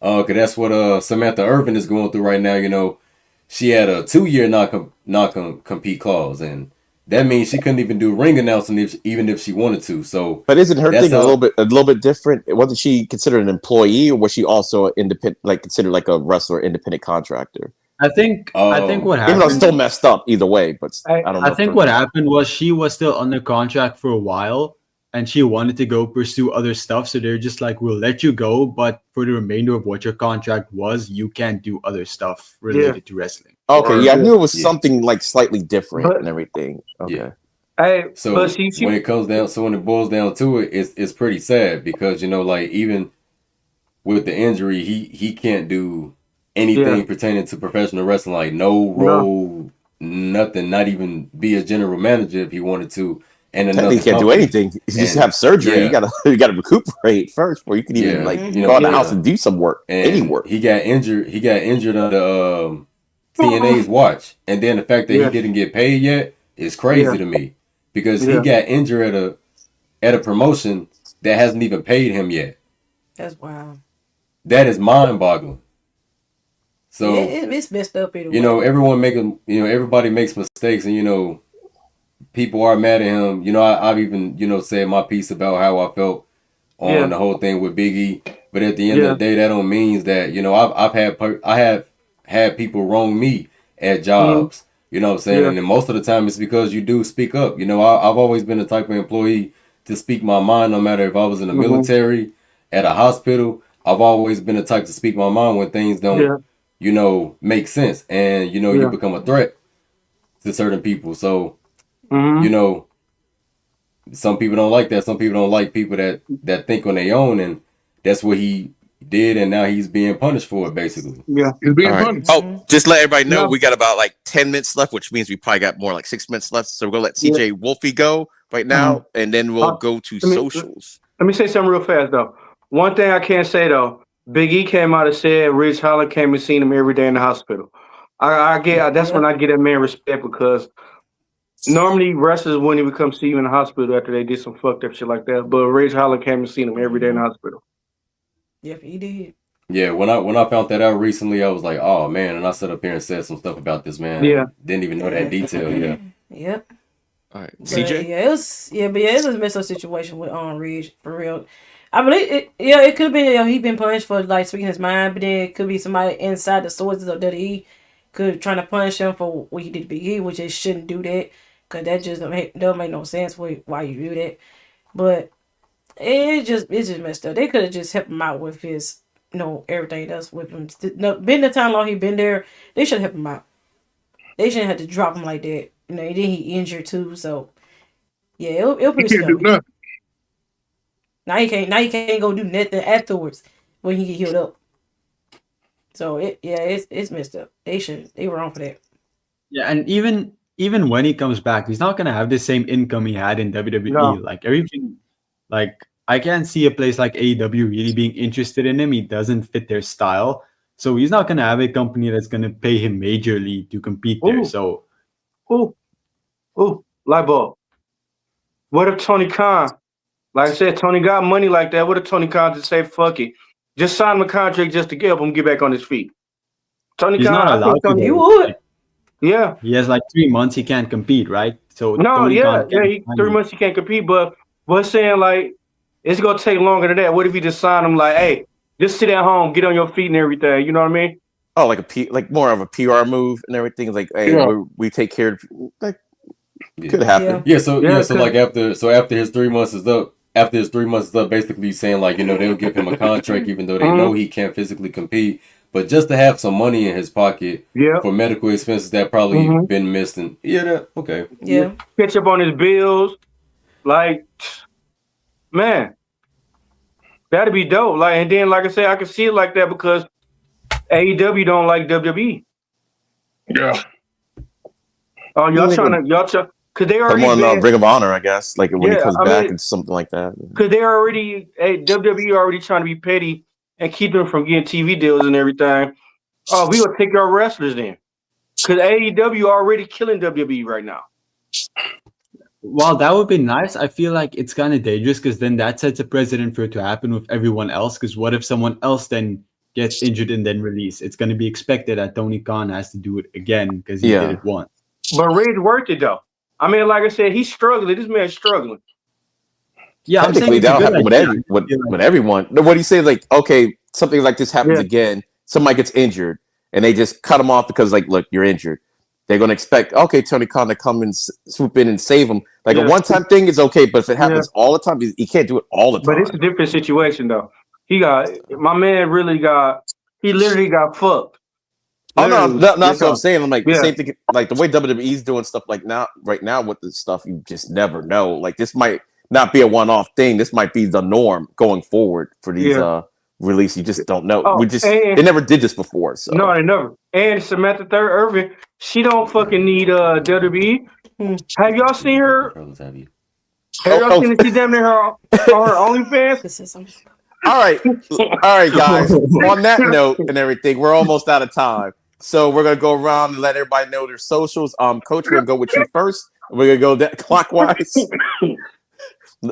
Cause that's what Samantha Irvin is going through right now. She had a 2-year non-compete clause, and that means she couldn't even do ring announcing even if she wanted to. So, but isn't her thing a little bit different? Wasn't she considered an employee, or was she also independent, like considered like a wrestler, independent contractor? I think what happened. Even though it's still messed up either way, but I don't know. I think what happened was she was still under contract for a while, and she wanted to go pursue other stuff. So they're just like, we'll let you go, but for the remainder of what your contract was, you can't do other stuff related to wrestling. Okay, I knew it was something like slightly different and everything. Okay. Yeah. Hey, so when it boils down to it, it's pretty sad because like even with the injury, he can't do anything pertaining to professional wrestling, like no role, nothing, not even be a general manager if he wanted to. And he can't do anything. You just have surgery. You gotta recuperate first before you can even go out of the house and do some work, any work. He got injured under TNA's watch, and then the fact that he didn't get paid yet is crazy to me because he got injured at a promotion that hasn't even paid him yet. That's wild. that is mind-boggling. So it's messed up either you way. know, everybody makes mistakes, and you know, people are mad at him. You know, I've even said my piece about how I felt on the whole thing with Big E. But at the end of the day, that don't mean that I have had people wrong me at jobs. You know what I'm saying? Yeah. And then most of the time it's because you do speak up. You know, I've always been the type of employee to speak my mind, no matter if I was in the military, at a hospital. I've always been the type to speak my mind when things don't, make sense. And, you become a threat to certain people. So, you know, some people don't like that. Some people don't like people that think on their own, and that's what he did, and now he's being punished for it, basically. Yeah. He's being All right. punished. Oh, just let everybody know No. we got about like 10 minutes left, which means we probably got more like 6 minutes left. So we're gonna let CJ Wolfie go right now, and then we'll go to socials. Let me say something real fast though. One thing I can't say though, Big E came out and said Ridge Holland came and seen him every day in the hospital. That's when I get that man respect, because normally wrestlers wouldn't even come see you in the hospital after they did some fucked up shit like that. But Ridge Holland came and seen him every day in the hospital. Yep, he did. Yeah, when I found that out recently, I was like, oh man, and I sat up here and said some stuff about this man. Yeah. Didn't even know that detail. Yeah. Yep. All right, But, CJ. it was a messed up situation with Ridge, for real. I believe it could have been he been punished for like speaking his mind, but then it could be somebody inside the sources of WWE could trying to punish him for what he did to Big E, which they shouldn't do that, because that just don't make no sense why you do that. But it's just messed up. They could have just helped him out with his everything else with him. Been the time long he been there, they should help him out. They shouldn't have to drop him like that. And then he injured too, so yeah, it'll He pretty can't do scary. nothing. Now he can't go do nothing afterwards when he get healed up. So it's messed up. They were wrong for that. Yeah, and even when he comes back, he's not gonna have the same income he had in WWE. No. Like everything, like I can't see a place like AEW really being interested in him. He doesn't fit their style, so he's not gonna have a company that's gonna pay him majorly to compete there. Ooh. So Light bulb. What if Tony Khan, like I said, Tony got money like that? What if Tony Khan just say fuck it, just sign him a contract just to help him get back on his feet? Tony he's Khan, not I allowed think to. Tony, You though. would. yeah. He has like 3 months he can't compete, right? So No, Tony yeah, Khan yeah. can't 3 months he can't compete, but saying like it's gonna take longer than that. What if you just sign him like, hey, just sit at home, get on your feet and everything? You know what I mean? Oh, like more of a PR move and everything. Like, hey, we take care of. Like, could happen. Yeah, so Yeah, like after his 3 months is up, basically saying like, they'll give him a contract even though they know he can't physically compete, but just to have some money in his pocket for medical expenses that probably been missed. And okay. Yeah. Catch up on his bills, like, man, that'd be dope. Like, and then like I said, I can see it like that because AEW don't like WWE. Yeah. Oh, y'all trying, because they already Someone been, Ring of Honor, I guess. Like when he comes back mean, and something like that. because they're already, WWE already trying to be petty and keep them from getting TV deals and everything. Oh, we gonna take our wrestlers then, because AEW already killing WWE right now. While that would be nice, I feel like it's kind of dangerous because then that sets a precedent for it to happen with everyone else. Because what if someone else then gets injured and then released? It's going to be expected that Tony Khan has to do it again because he did it once. But Ridge worked it though. I mean, like I said, he's struggling. This man's struggling. Yeah, I'm saying that'll happen with everyone. What do you say? Like, okay, something like this happens again. Somebody gets injured, and they just cut him off because, like, look, you're injured. They're gonna expect Tony Khan to come and swoop in and save him. Like a one-time thing is okay, but if it happens all the time, he can't do it all the time. But it's a different situation though. He literally got fucked. Oh no, that's what I'm saying. I'm like the same thing. Like the way WWE's doing stuff like right now with this stuff, you just never know. Like this might not be a one-off thing. This might be the norm going forward for these releases. You just don't know. They never did this before. So no, they never. And Samantha Third Irving, she don't fucking need WWE. Have y'all seen her? Have y'all seen that she damn near her on her OnlyFans? All right, guys. On that note and everything, we're almost out of time. So we're gonna go around and let everybody know their socials. Coach, we're gonna go with you first. We're gonna go clockwise.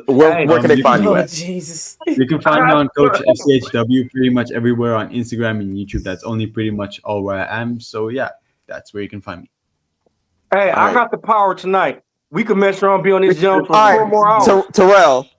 Where can they find you Oh at? Jesus. You can find me on Coach FCHW pretty much everywhere on Instagram and YouTube. That's only pretty much all where I am. So yeah, that's where you can find me. Hey, All I right. got the power tonight. We could mess around, be on this jump for All 4 more hours. right, Terrell,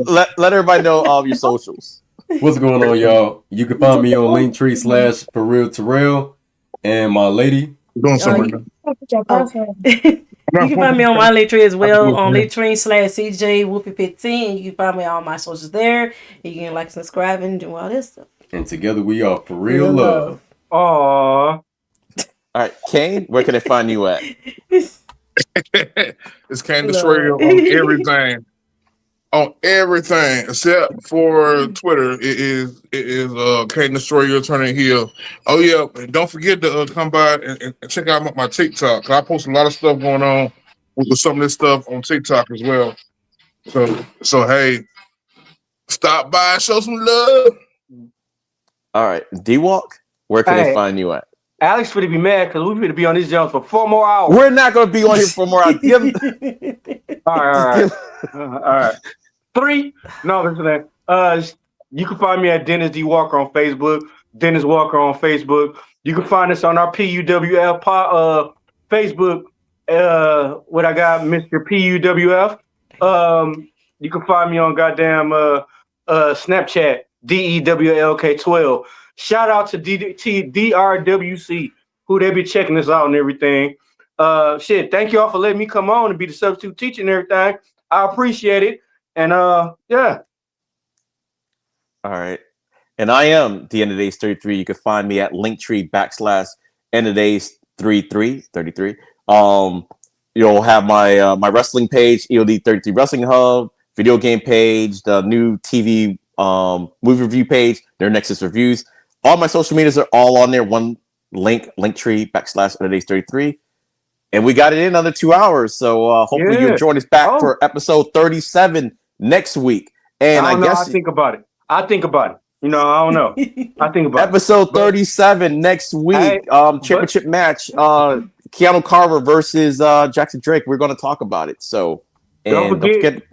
let everybody know all of your socials. What's going on, y'all? You can find me on Linktree/ForRealTerrell and my lady. Doing something. You can find me on my Linktree as well on Linktree/CJ Whoopi15. You can find me on all my socials there. You can like, subscribe, and do all this stuff. And together we are For Real Love. Aww. All right, Kane, where can they find you at? It's Kane Destroyer on everything. On everything except for Twitter. It is Kane Destroyer turning heel. Oh yeah, and don't forget to come by and check out my TikTok. I post a lot of stuff going on with some of this stuff on TikTok as well. So hey, stop by, show some love. All right, D-Walk, where can they find you at? Alex finna be mad because we finna be on these jumps for 4 more hours. We're not going to be on here for more hours. All right. 3. No, listen to that. You can find me at Dennis D. Walker on Facebook. Dennis Walker on Facebook. You can find us on our PUWF Facebook. What I got, Mr. PUWF. You can find me on goddamn Snapchat, DEWLK12. Shout out to DRWC, who they be checking us out and everything. Shit, thank y'all for letting me come on and be the substitute teacher and everything. I appreciate it. And yeah. All right. And I am the End of Days 33. You can find me at Linktree/End of Days 33. You'll have my my wrestling page, EOD 33 Wrestling Hub, video game page, the new TV movie review page, their Nexus reviews. All my social medias are all on there. One link, Linktree/End of Days 33. And we got it in under 2 hours. So hopefully you'll join us back for episode 37 next week. And I guess I think about it. You know, I don't know. I think about episode 37 next week. Championship match. Keanu Carver versus Jackson Drake. We're going to talk about it. So, and don't forget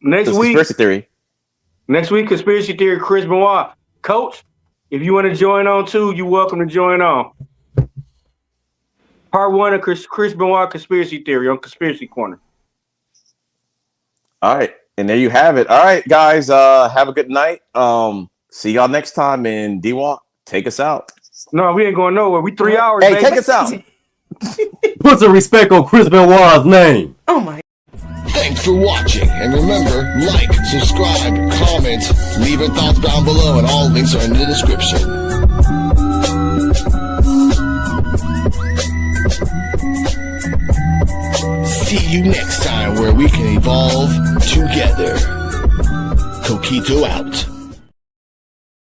next week, conspiracy theory. Next week, conspiracy theory. Chris Benoit, Coach. If you want to join on too, you're welcome to join on. Part 1 of Chris Benoit conspiracy theory on Conspiracy Corner. All right, and there you have it. All right, guys, have a good night. See y'all next time. And D-Walk, take us out. No, we ain't going nowhere. We 3 hours. Hey, baby. take us out. Put some respect on Chris Benoit's name. Oh my. Thanks for watching, and remember, like, subscribe, comment, leave your thoughts down below, and all links are in the description. See you next time where we can evolve together. Coquito out.